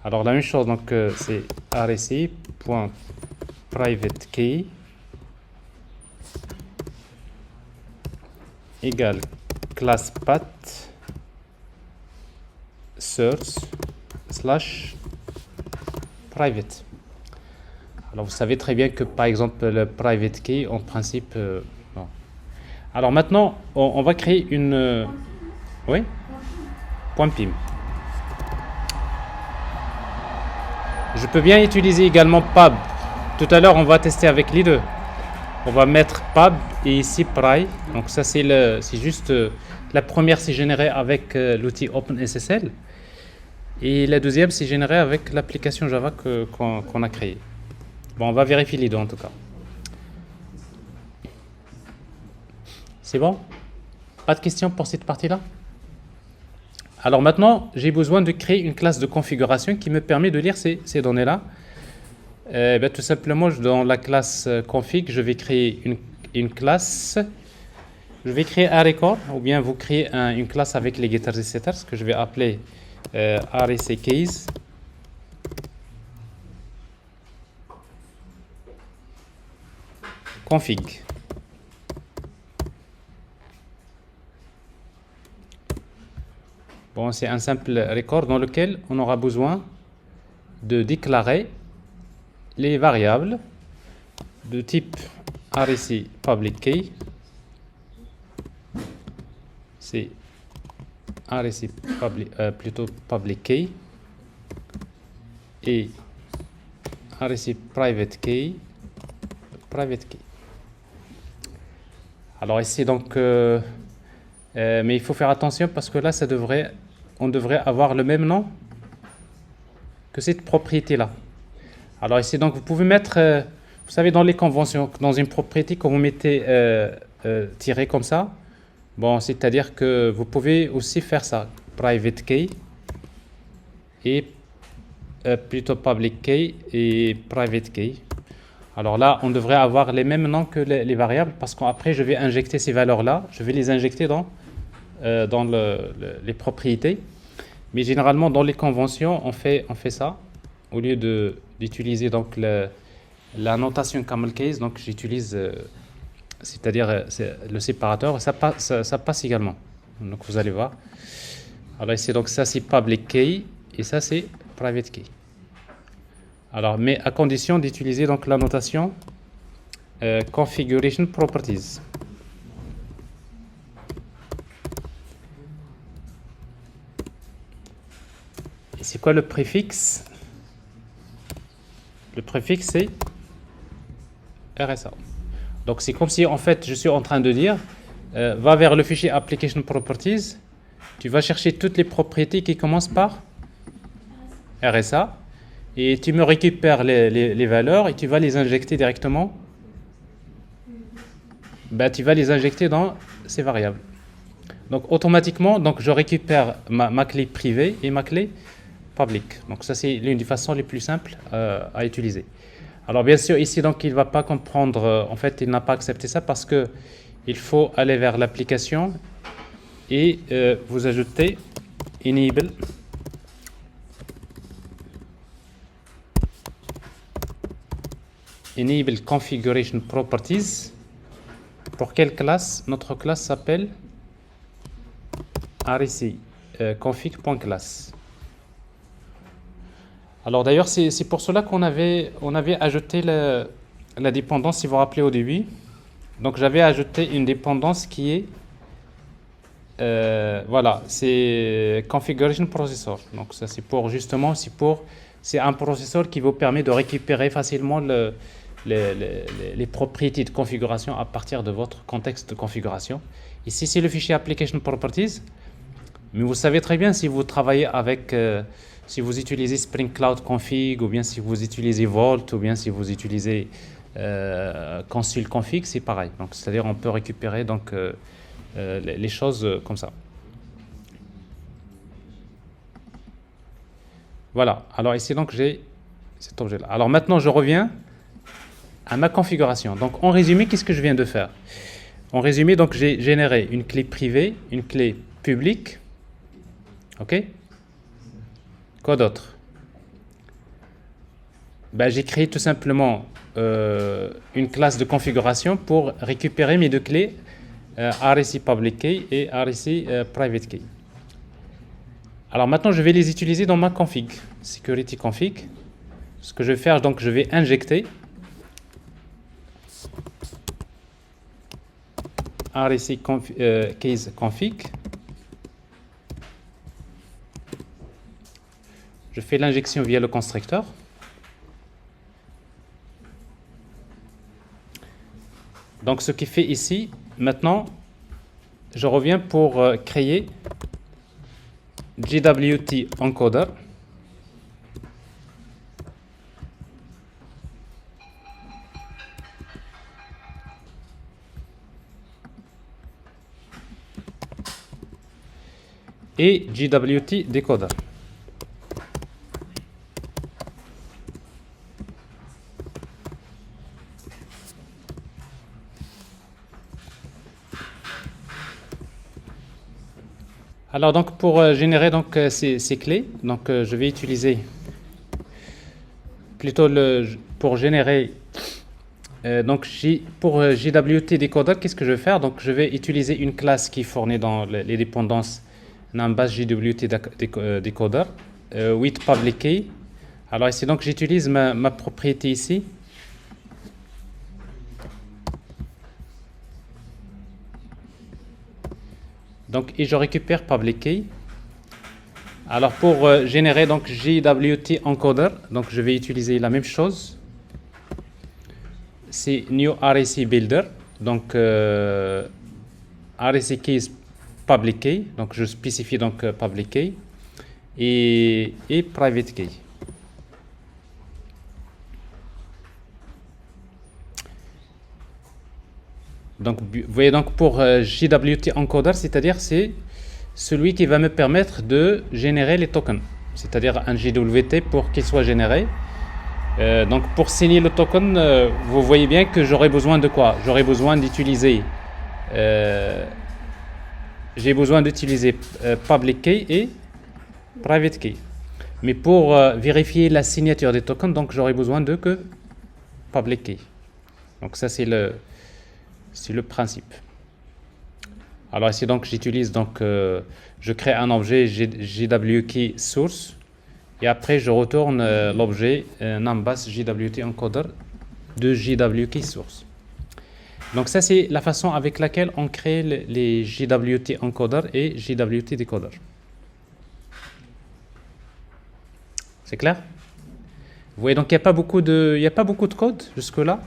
Alors la même chose, donc c'est rsi.private key égale classpath source / private. Alors vous savez très bien que par exemple le private key en principe non. Alors maintenant on va créer une oui point .pim. Je peux bien utiliser également pub. Tout à l'heure on va tester avec les deux. On va mettre pub et ici pry. Donc ça c'est juste la première c'est généré avec l'outil OpenSSL et la deuxième c'est généré avec l'application Java qu'on a créée. Bon, on va vérifier les deux en tout cas. C'est bon? Pas de questions pour cette partie-là? Alors maintenant, j'ai besoin de créer une classe de configuration qui me permet de lire ces données-là. Tout simplement, dans la classe config, je vais créer une classe. Je vais créer un record, ou bien vous créez une classe avec les getters et setters que je vais appeler REC keys. Config. Bon, c'est un simple record dans lequel on aura besoin de déclarer les variables de type REC public key. C'est REC public key et REC private key. Alors ici donc, mais il faut faire attention parce que là on devrait avoir le même nom que cette propriété là. Alors ici donc vous pouvez mettre, vous savez dans les conventions, dans une propriété quand vous mettez tiré comme ça, bon c'est-à-dire que vous pouvez aussi faire ça, private key et public key et private key. Alors là, on devrait avoir les mêmes noms que les variables parce qu'après, je vais injecter ces valeurs-là. Je vais les injecter dans les propriétés. Mais généralement, dans les conventions, on fait ça. Au lieu d'utiliser donc la notation camel case, donc j'utilise, c'est-à-dire le séparateur. Ça passe également. Donc vous allez voir. Alors ici, donc ça c'est public key et ça c'est private key. Alors, mais à condition d'utiliser donc la notation configuration properties. Et c'est quoi le préfixe? Le préfixe c'est RSA. Donc c'est comme si en fait je suis en train de dire va vers le fichier application properties, tu vas chercher toutes les propriétés qui commencent par RSA. Et tu me récupères les valeurs et tu vas les injecter directement. Tu vas les injecter dans ces variables. Donc automatiquement, donc, je récupère ma clé privée et ma clé publique. Donc ça c'est l'une des façons les plus simples à utiliser. Alors bien sûr ici donc il ne va pas comprendre, en fait il n'a pas accepté ça parce que il faut aller vers l'application et vous ajoutez enable. Enable configuration properties. Pour quelle classe? Notre classe s'appelle REC config.class. Alors d'ailleurs c'est pour cela qu'on avait ajouté la dépendance, si vous vous rappelez au début. Donc j'avais ajouté une dépendance qui est voilà, c'est configuration processor. Donc ça c'est pour justement c'est un processeur qui vous permet de récupérer facilement les propriétés de configuration à partir de votre contexte de configuration. Ici, c'est le fichier application properties. Mais vous savez très bien si vous travaillez avec, si vous utilisez Spring Cloud Config, ou bien si vous utilisez Vault, ou bien si vous utilisez Console Config, c'est pareil. Donc, c'est-à-dire on peut récupérer donc les choses comme ça. Voilà. Alors ici donc j'ai cet objet-là. Alors maintenant je reviens à ma configuration. Donc en résumé, qu'est-ce que je viens de faire? En résumé, donc j'ai généré une clé privée, une clé publique. OK? Quoi d'autre? J'ai créé tout simplement une classe de configuration pour récupérer mes deux clés REC public key et REC private key. Alors maintenant, je vais les utiliser dans ma config, security config. ce que je vais faire, donc je vais injecter RSA case config. Je fais l'injection via le constructeur. Donc ce qui fait ici, maintenant, je reviens pour créer JWT encoder. Et JWT decoder. Alors donc pour générer donc ces clés, donc je vais utiliser plutôt pour générer donc pour JWT decoder, qu'est-ce que je vais faire? Donc je vais utiliser une classe qui fournit dans les dépendances Numbase JWT decoder with public key. Alors ici donc j'utilise ma propriété ici. Donc, et je récupère public key. Alors, pour générer donc JWT encoder, donc je vais utiliser la même chose. C'est new RSA builder. Donc, RSA keys public key. Donc, je spécifie donc public key et private key. Donc, vous voyez donc pour JWT encoder, c'est-à-dire c'est celui qui va me permettre de générer les tokens, c'est-à-dire un JWT pour qu'il soit généré. Donc pour signer le token, vous voyez bien que j'aurai besoin de quoi? J'aurai besoin d'utiliser public key et private key. Mais pour vérifier la signature des tokens, donc j'aurai besoin de que public key. Donc ça c'est le principe. Alors ici donc j'utilise donc je crée un objet JWT source et après je retourne l'objet Numbase JWT encoder de JWT source. Donc ça c'est la façon avec laquelle on crée les JWT encoder et JWT decoder. C'est clair? Vous voyez donc il n'y a pas beaucoup de code jusque là.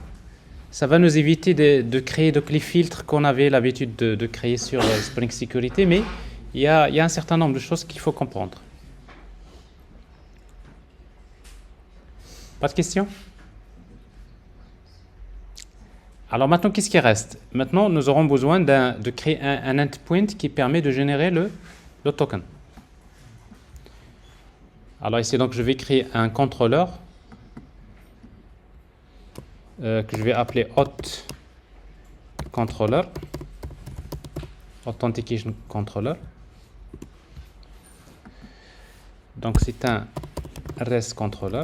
Ça va nous éviter de créer les filtres qu'on avait l'habitude de créer sur Spring Security, mais il y a un certain nombre de choses qu'il faut comprendre. Pas de questions? Alors maintenant, qu'est-ce qui reste? Maintenant, nous aurons besoin de créer un endpoint qui permet de générer le token. Alors ici, donc, je vais créer un contrôleur que je vais appeler auth controller, authentication controller. Donc c'est un REST controller.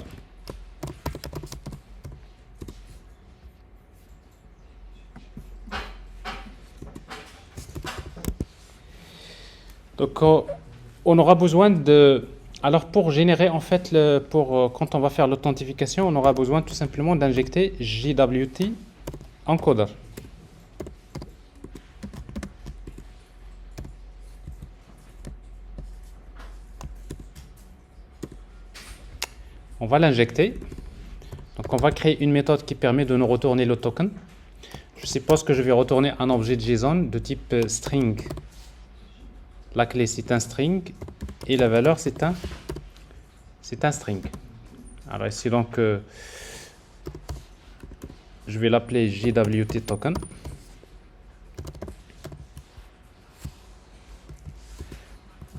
Donc on aura besoin de... Alors pour générer en fait, quand on va faire l'authentification, on aura besoin tout simplement d'injecter JWT encoder. On va l'injecter. Donc on va créer une méthode qui permet de nous retourner le token. Je suppose que je vais retourner un objet JSON de type string. La clé c'est un string et la valeur c'est un string. Alors ici donc je vais l'appeler JWT token.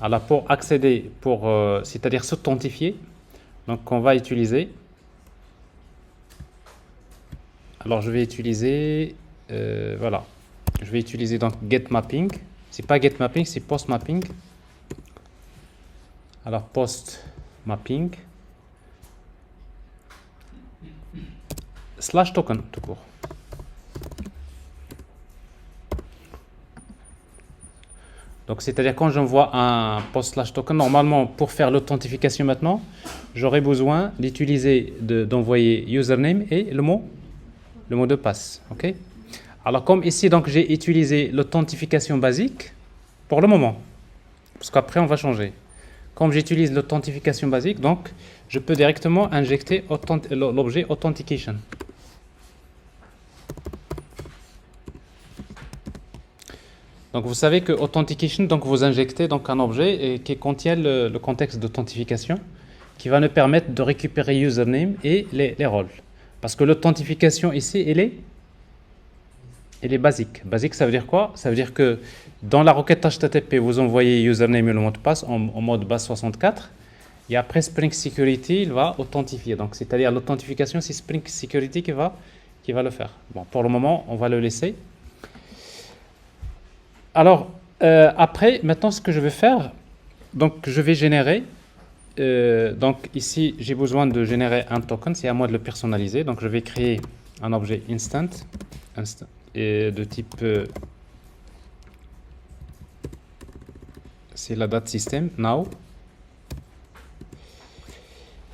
Alors pour accéder, c'est-à-dire s'authentifier, donc on va utiliser. Alors je vais utiliser voilà, je vais utiliser donc get mapping. C'est pas get mapping, c'est post mapping. Alors post mapping slash token tout court. Donc c'est-à-dire quand j'envoie un post slash token, normalement pour faire l'authentification maintenant, j'aurai besoin d'utiliser, d'envoyer username et le mot de passe. Ok. Alors comme ici, donc j'ai utilisé l'authentification basique pour le moment, parce qu'après on va changer. Comme j'utilise l'authentification basique, donc je peux directement injecter l'objet authentication. Donc vous savez que authentication, donc vous injectez donc un objet qui contient le contexte d'authentification, qui va nous permettre de récupérer username et les rôles. Parce que l'authentification ici, elle est basique. Basique, ça veut dire quoi? Ça veut dire que dans la requête HTTP, vous envoyez username et le mot de passe en mode base 64. Et après, Spring Security, il va authentifier. Donc, c'est-à-dire l'authentification, c'est Spring Security qui va le faire. Bon, pour le moment, on va le laisser. Alors, après, maintenant, ce que je vais faire, donc je vais générer. Donc ici, j'ai besoin de générer un token. C'est à moi de le personnaliser. Donc, je vais créer un objet instant et de type c'est la date system now.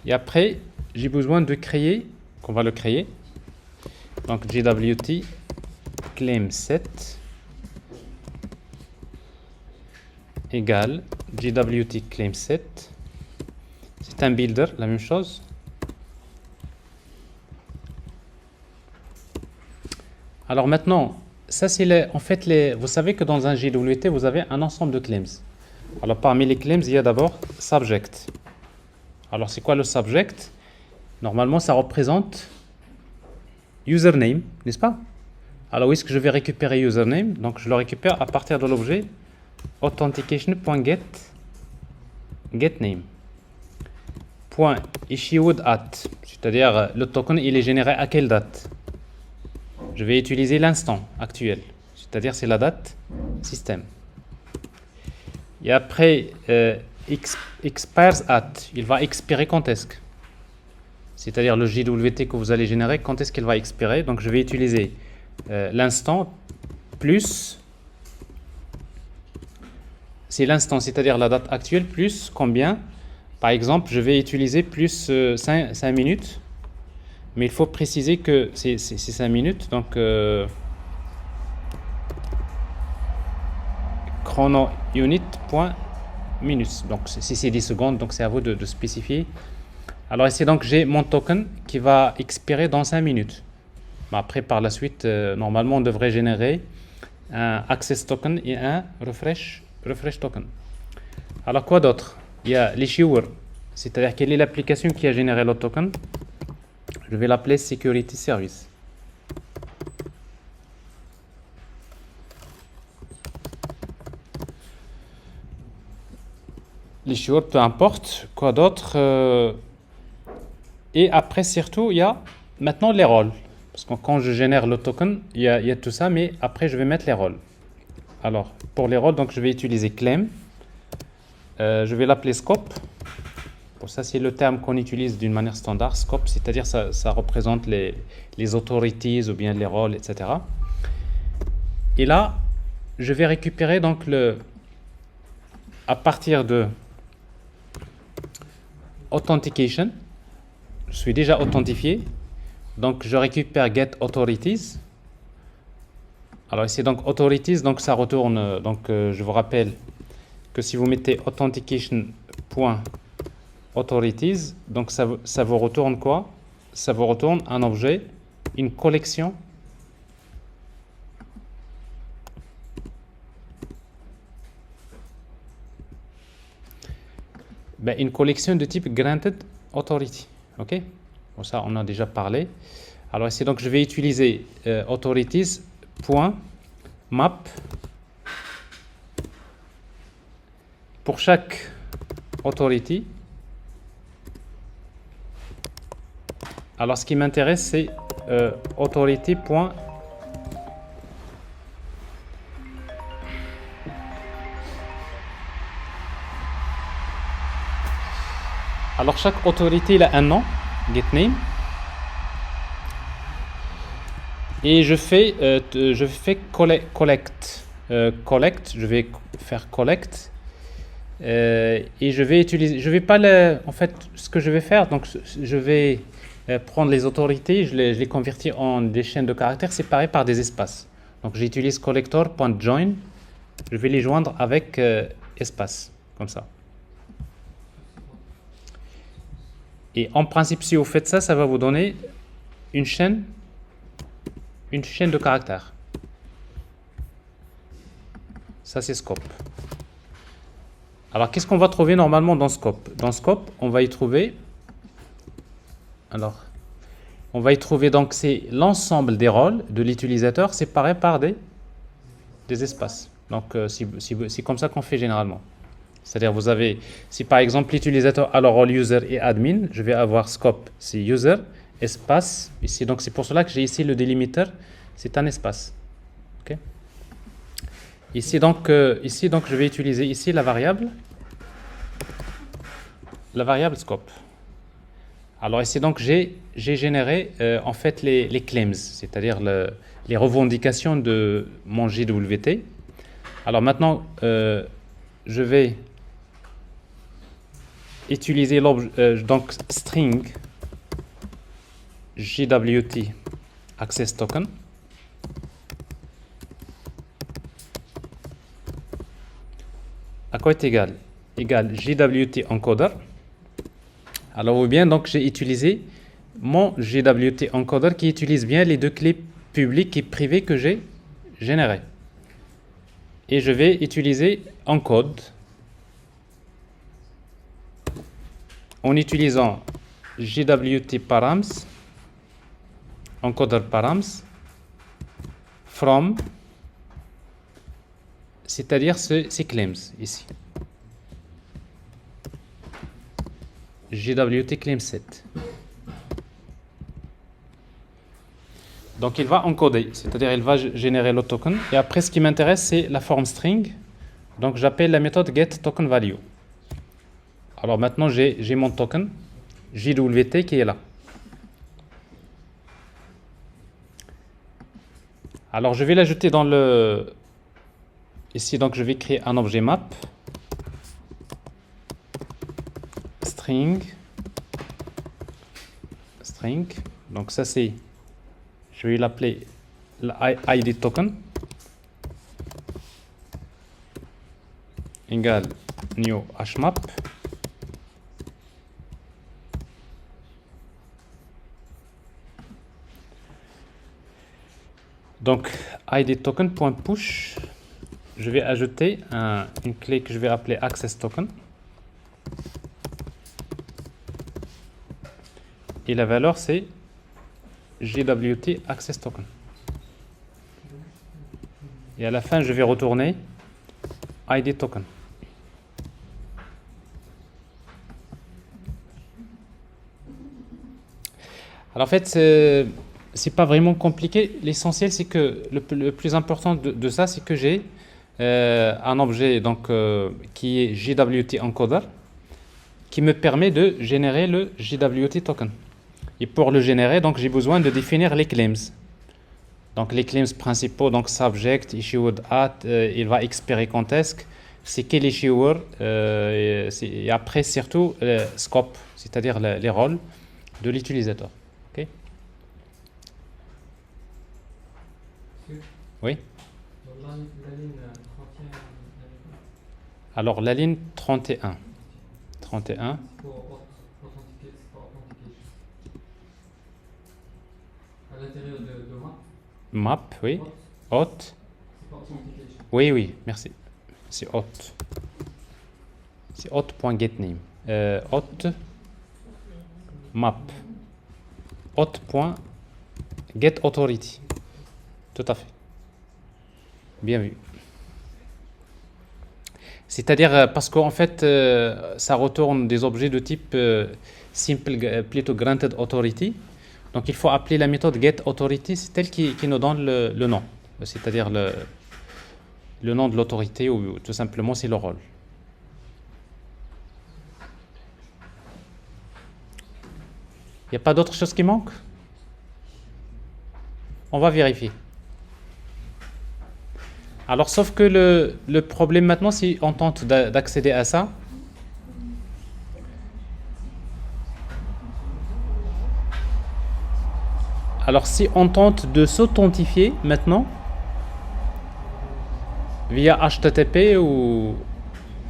Et après, j'ai besoin de créer, qu'on va le créer. Donc JWT claim set égale JWT claim set. C'est un builder, la même chose. Alors maintenant, ça c'est en fait vous savez que dans un JWT, vous avez un ensemble de claims. Alors parmi les claims, il y a d'abord subject. Alors c'est quoi le subject? Normalement, ça représente username, n'est-ce pas? Alors où est-ce que je vais récupérer username? Donc je le récupère à partir de l'objet authentication.getName. .issuedAt, c'est-à-dire le token il est généré à quelle date? Je vais utiliser l'instant actuel, c'est-à-dire c'est la date système. Et après expires@, il va expirer quand est-ce que? C'est-à-dire le JWT que vous allez générer, quand est-ce qu'il va expirer? Donc je vais utiliser l'instant plus, c'est l'instant, c'est-à-dire la date actuelle plus combien? Par exemple, je vais utiliser plus 5 minutes, mais il faut préciser que c'est 5 minutes, donc chrono unit.minutes, donc si c'est 10 secondes, donc c'est à vous de spécifier. Alors ici, donc j'ai mon token qui va expirer dans 5 minutes. Mais après, par la suite, normalement, on devrait générer un access token et un refresh token. Alors quoi d'autre? Il y a l'issuer, c'est-à-dire quelle est l'application qui a généré le token. Je vais l'appeler Security Service. L'issuer, peu importe. Quoi d'autre? Et après, surtout, il y a maintenant les rôles. Parce que quand je génère le token, il y a tout ça, mais après, je vais mettre les rôles. Alors, pour les rôles, donc, je vais utiliser claim. Je vais l'appeler scope. Pour ça, c'est le terme qu'on utilise d'une manière standard, scope, c'est-à-dire ça représente les authorities ou bien les rôles, etc. Et là, je vais récupérer donc à partir de authentication, je suis déjà authentifié, donc je récupère get authorities. Alors ici donc authorities, donc ça retourne, donc je vous rappelle que si vous mettez authentication.authorities, donc ça vous retourne quoi? Ça vous retourne un objet, une collection une collection de type granted authority. Ok, bon, ça on a déjà parlé. Alors ici donc je vais utiliser authorities.map pour chaque authority. Alors ce qui m'intéresse c'est authority. Alors chaque autorité il a un nom, getName, et je fais collect. Je vais faire collect Et je vais utiliser, je vais pas en fait, ce que je vais faire, donc je vais prendre les autorités, je les convertis en des chaînes de caractères séparées par des espaces. Donc j'utilise collector.join, je vais les joindre avec espace, comme ça. Et en principe, si vous faites ça, ça va vous donner une chaîne de caractères. Ça, c'est scope. Alors, qu'est-ce qu'on va trouver normalement dans scope? Dans scope, on va y trouver... Alors, on va y trouver donc c'est l'ensemble des rôles de l'utilisateur séparés par des espaces. Donc, c'est comme ça qu'on fait généralement. C'est-à-dire, vous avez, si par exemple l'utilisateur a le rôle user et admin, je vais avoir scope, c'est user, espace, ici. Donc, c'est pour cela que j'ai ici le délimiter, c'est un espace. Okay. Ici, donc, je vais utiliser ici la variable scope. Alors ici, donc, j'ai généré en fait les claims, c'est-à-dire les revendications de mon JWT. Alors maintenant, je vais utiliser donc string JWT access token. À quoi est égal? Égal JWT encoder. Alors, ou bien, donc, j'ai utilisé mon JWT encoder qui utilise bien les deux clés publiques et privées que j'ai générées. Et je vais utiliser encode en utilisant JWT params, encoder params, from, c'est-à-dire ces claims ici. JWT claim set. Donc il va encoder, c'est-à-dire il va générer le token. Et après, ce qui m'intéresse, c'est la forme string. Donc j'appelle la méthode getTokenValue. Alors maintenant, j'ai mon token JWT qui est là. Alors je vais l'ajouter dans le... Ici, donc je vais créer un objet map. String. Donc ça c'est... Je vais l'appeler l'ID token. Égale new hmap. Donc id token.push, je vais ajouter une clé que je vais appeler access token. Et la valeur c'est JWT access token. Et à la fin je vais retourner id token. Alors en fait c'est pas vraiment compliqué. L'essentiel c'est que le plus important de ça c'est que j'ai un objet donc qui est JWT encoder qui me permet de générer le JWT token. Et pour le générer, donc j'ai besoin de définir les claims. Donc les claims principaux, donc subject, issued at, il va expirer quand est-ce, c'est quel issuer, et après surtout scope, c'est-à-dire les rôles de l'utilisateur. Okay. Oui. Alors la ligne 31. 31. À l'intérieur de map, oui. Auth. Oui, merci. C'est auth. C'est auth.getName. Auth map. Auth.getAuthority. Tout à fait. Bien vu. C'est-à-dire parce qu'en fait, ça retourne des objets de type simple, plutôt granted authority. Donc il faut appeler la méthode getAuthority, c'est elle qui nous donne le nom, c'est-à-dire le nom de l'autorité ou tout simplement c'est le rôle. Il n'y a pas d'autre chose qui manque? On va vérifier. Alors, sauf que le problème maintenant, si on tente d'accéder à ça, alors si on tente de s'authentifier maintenant, via HTTP ou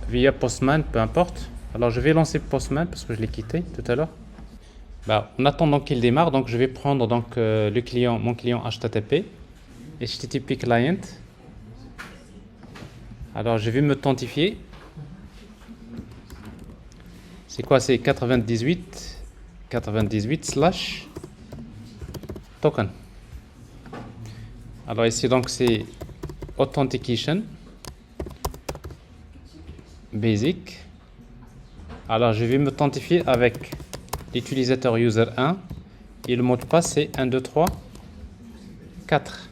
via Postman, peu importe. Alors, je vais lancer Postman parce que je l'ai quitté tout à l'heure. Bah, en attendant qu'il démarre, donc je vais prendre donc, mon client HTTP, HTTP client. Alors, je vais m'authentifier. C'est quoi? C'est 98 slash token. Alors ici donc c'est authentication basic. Alors je vais m'authentifier avec l'utilisateur user 1 et le mot de passe c'est 1 2 3 4.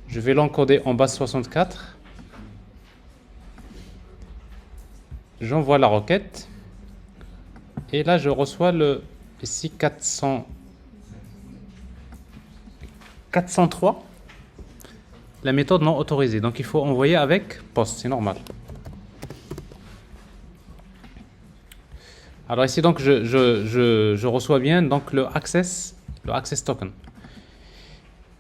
Je vais l'encoder en base 64. J'envoie la requête et là je reçois ici 403, la méthode non autorisée. Donc il faut envoyer avec post, c'est normal. Alors ici donc je reçois bien donc le access token.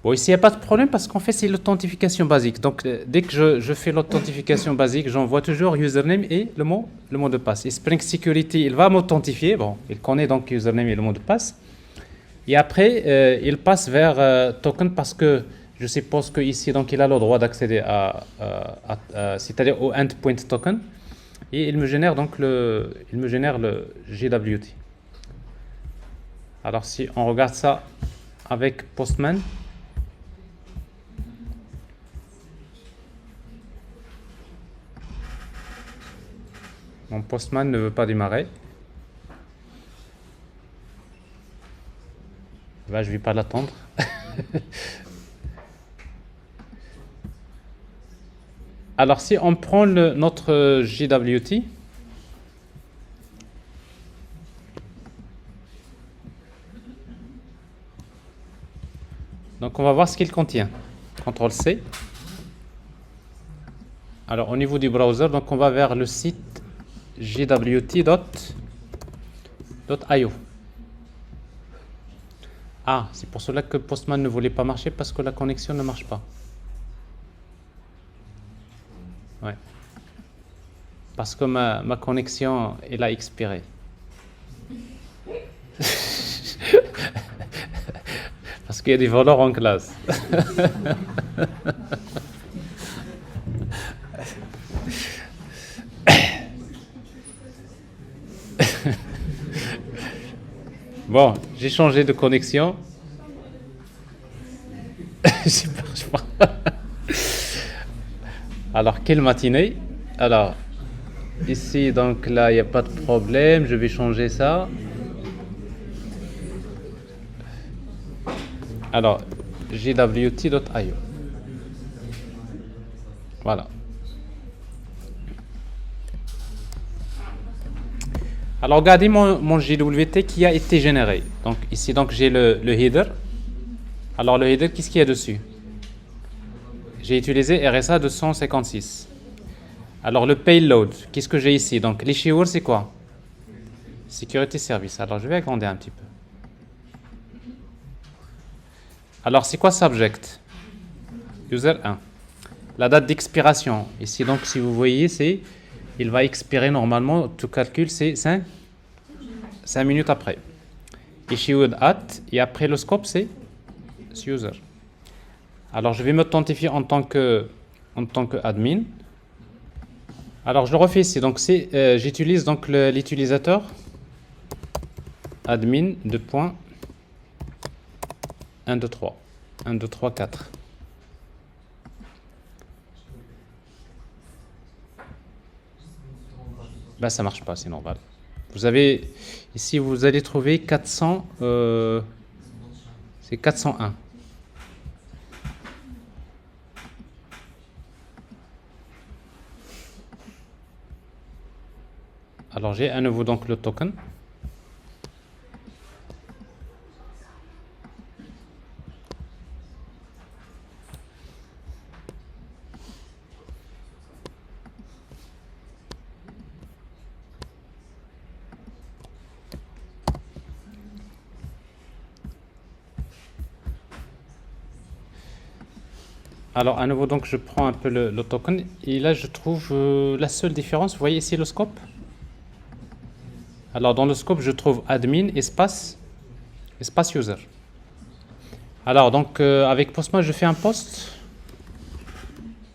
Bon, ici il n'y a pas de problème parce qu'en fait c'est l'authentification basique. Donc dès que je fais l'authentification basique, j'envoie toujours username et le mot de passe. Et Spring Security, il va m'authentifier. Bon, il connaît donc username et le mot de passe. Et après, il passe vers token parce que je suppose qu'ici, donc il a le droit d'accéder c'est-à-dire au endpoint token. Et il me génère donc le JWT. Alors si on regarde ça avec Postman, mon Postman ne veut pas démarrer. Là, je ne vais pas l'attendre. Alors, si on prend notre JWT, donc on va voir ce qu'il contient. CTRL-C. Alors, au niveau du browser, donc on va vers le site jwt.io. Ah, c'est pour cela que Postman ne voulait pas marcher parce que la connexion ne marche pas. Ouais. Parce que ma connexion, elle a expiré. Parce qu'il y a des voleurs en classe. Bon, j'ai changé de connexion. Ça marche pas. Alors, quelle matinée? Alors, ici, donc là, il n'y a pas de problème. Je vais changer ça. Alors, jwt.io. Voilà. Alors, regardez mon JWT qui a été généré. Donc, ici, donc, j'ai le header. Alors, le header, qu'est-ce qu'il y a dessus? J'ai utilisé RSA 256. Alors, le payload, qu'est-ce que j'ai ici? Donc, l'issue, c'est quoi? Security Service. Alors, je vais agrandir un petit peu. Alors, c'est quoi subject? User 1. La date d'expiration. Ici, donc, si vous voyez, il va expirer normalement, tout calcul, c'est 5 minutes après. Issued at, et après le scope, c'est user. Alors, je vais m'authentifier en tant que admin. Alors, je le refais ici. Donc, j'utilise donc l'utilisateur admin 2.123. 1, 2, 3, 4. Ben, ça marche pas, c'est normal. Vous avez, ici, vous allez trouver 400, c'est 401. Alors, j'ai à nouveau donc le token. Alors, à nouveau, donc, je prends un peu le token. Et là, je trouve la seule différence. Vous voyez ici le scope? Alors, dans le scope, je trouve admin, espace user. Alors, donc, avec Postman, je fais un post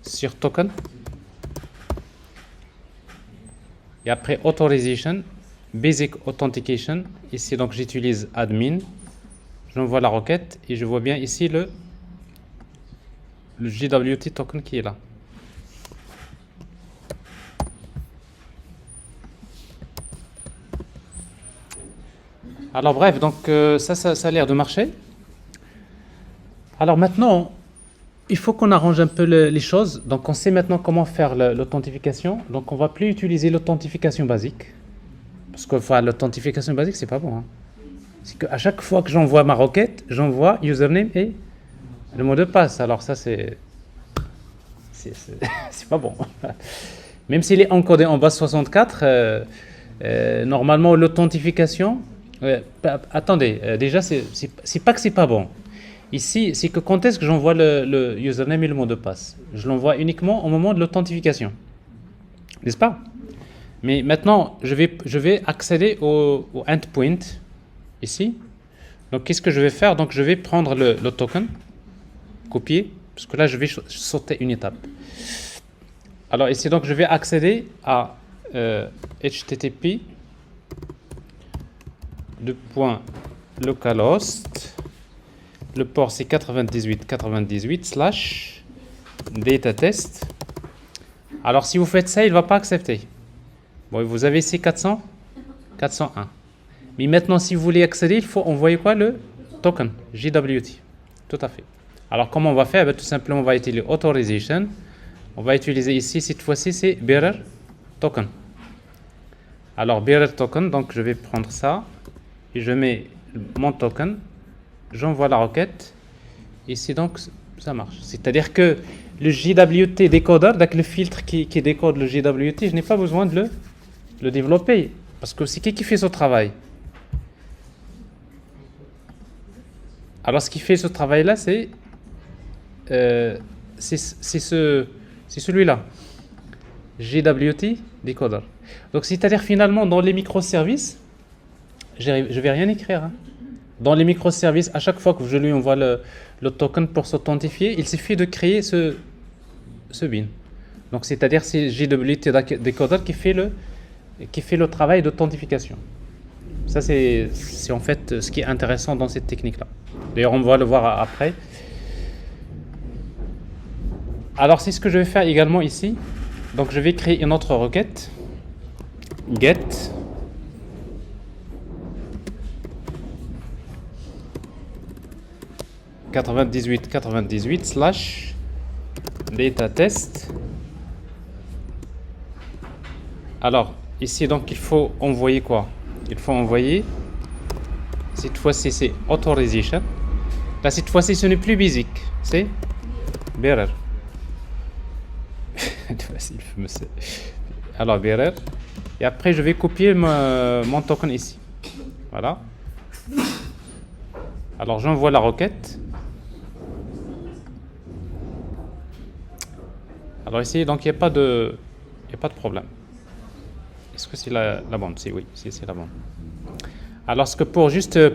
sur token. Et après, authorization, basic authentication. Ici, donc, j'utilise admin. J'envoie la requête et je vois bien ici le JWT token qui est là. Alors bref, donc ça a l'air de marcher. Alors maintenant, il faut qu'on arrange un peu les choses. Donc on sait maintenant comment faire l'authentification. Donc on va plus utiliser l'authentification basique. Parce que enfin, l'authentification basique, c'est pas bon. Hein. C'est qu'à chaque fois que j'envoie ma requête, j'envoie username et le mot de passe. Alors ça, c'est pas bon. Même s'il est encodé en base 64, normalement l'authentification... attendez, déjà, c'est pas que c'est pas bon. Ici, c'est que quand est-ce que j'envoie le username et le mot de passe? Je l'envoie uniquement au moment de l'authentification. N'est-ce pas? Mais maintenant, je vais accéder au endpoint, ici. Donc, qu'est-ce que je vais faire? Donc, je vais prendre le token, copier, parce que là, je vais sauter une étape. Alors, ici, donc, je vais accéder à HTTP .localhost, le port c'est 98.98/datatest. Alors si vous faites ça, il ne va pas accepter. Bon, vous avez ici 401. Mais maintenant, si vous voulez accéder, il faut envoyer quoi? Le token, JWT. Tout à fait. Alors comment on va faire? Tout simplement, on va utiliser authorization. On va utiliser ici, cette fois-ci, c'est bearer token. Alors bearer token, donc je vais prendre ça. Et je mets mon token, j'envoie la requête, ici donc ça marche. C'est-à-dire que le JWT décodeur, donc le filtre qui décode le JWT, je n'ai pas besoin de le développer, parce que c'est qui fait ce travail? Alors ce qui fait ce travail-là, c'est celui-là, JWT décodeur. Donc c'est-à-dire finalement dans les microservices, je ne vais rien écrire. Hein. Dans les microservices, à chaque fois que je lui envoie le token pour s'authentifier, il suffit de créer ce bin. Donc, c'est-à-dire c'est JWT Decoder qui fait le travail d'authentification. Ça, c'est en fait ce qui est intéressant dans cette technique-là. D'ailleurs, on va le voir après. Alors, c'est ce que je vais faire également ici. Donc, je vais créer une autre requête. Get. /datatest. Alors, ici, donc, il faut envoyer quoi? Il faut envoyer, cette fois-ci, c'est authorization. Là, cette fois-ci, ce n'est plus basic, c'est bearer. Alors, bearer. Et après, je vais copier mon token ici. Voilà. Alors, j'envoie la requête. Alors ici, donc il n'y a pas de problème. Est-ce que c'est la bonne? Oui, c'est la bonne. Alors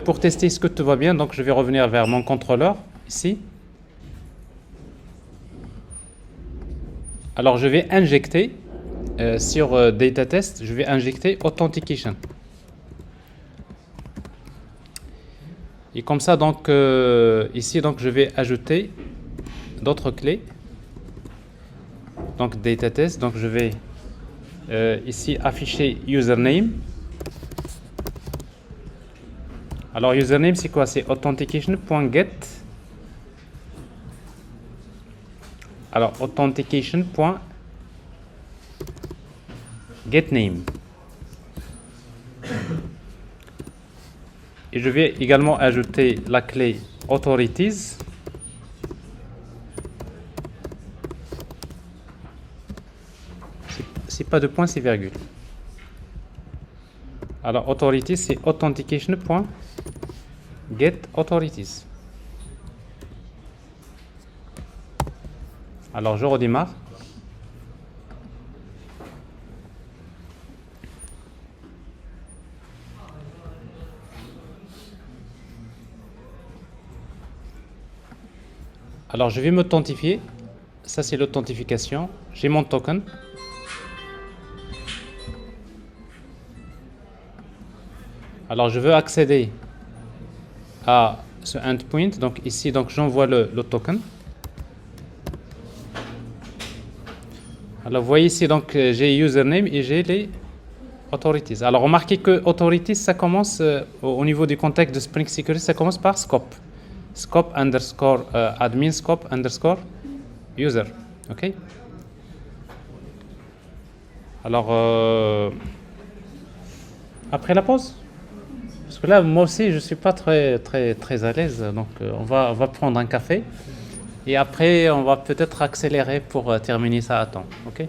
pour tester ce que tout va bien, donc je vais revenir vers mon contrôleur ici. Alors je vais injecter sur datatest, je vais injecter authentication. Et comme ça, donc ici, donc je vais ajouter d'autres clés. Donc datatest, donc je vais ici afficher username. Alors username c'est quoi? C'est authentication.get. Alors authentication.getName. Et je vais également ajouter la clé authorities. C'est pas de point, c'est virgule. Alors authorities c'est authentication.getAuthorities. Alors, je redémarre. Alors, je vais m'authentifier. Ça, c'est l'authentification. J'ai mon token. Alors, je veux accéder à ce endpoint. Donc, ici, donc, j'envoie le token. Alors, vous voyez ici, donc, j'ai username et j'ai les authorities. Alors, remarquez que authorities, ça commence au niveau du contexte de Spring Security, ça commence par scope. Scope underscore admin scope underscore user. OK? Alors, après la pause? Parce que là, moi aussi, je ne suis pas très à l'aise. Donc, on va prendre un café. Et après, on va peut-être accélérer pour terminer ça à temps. OK?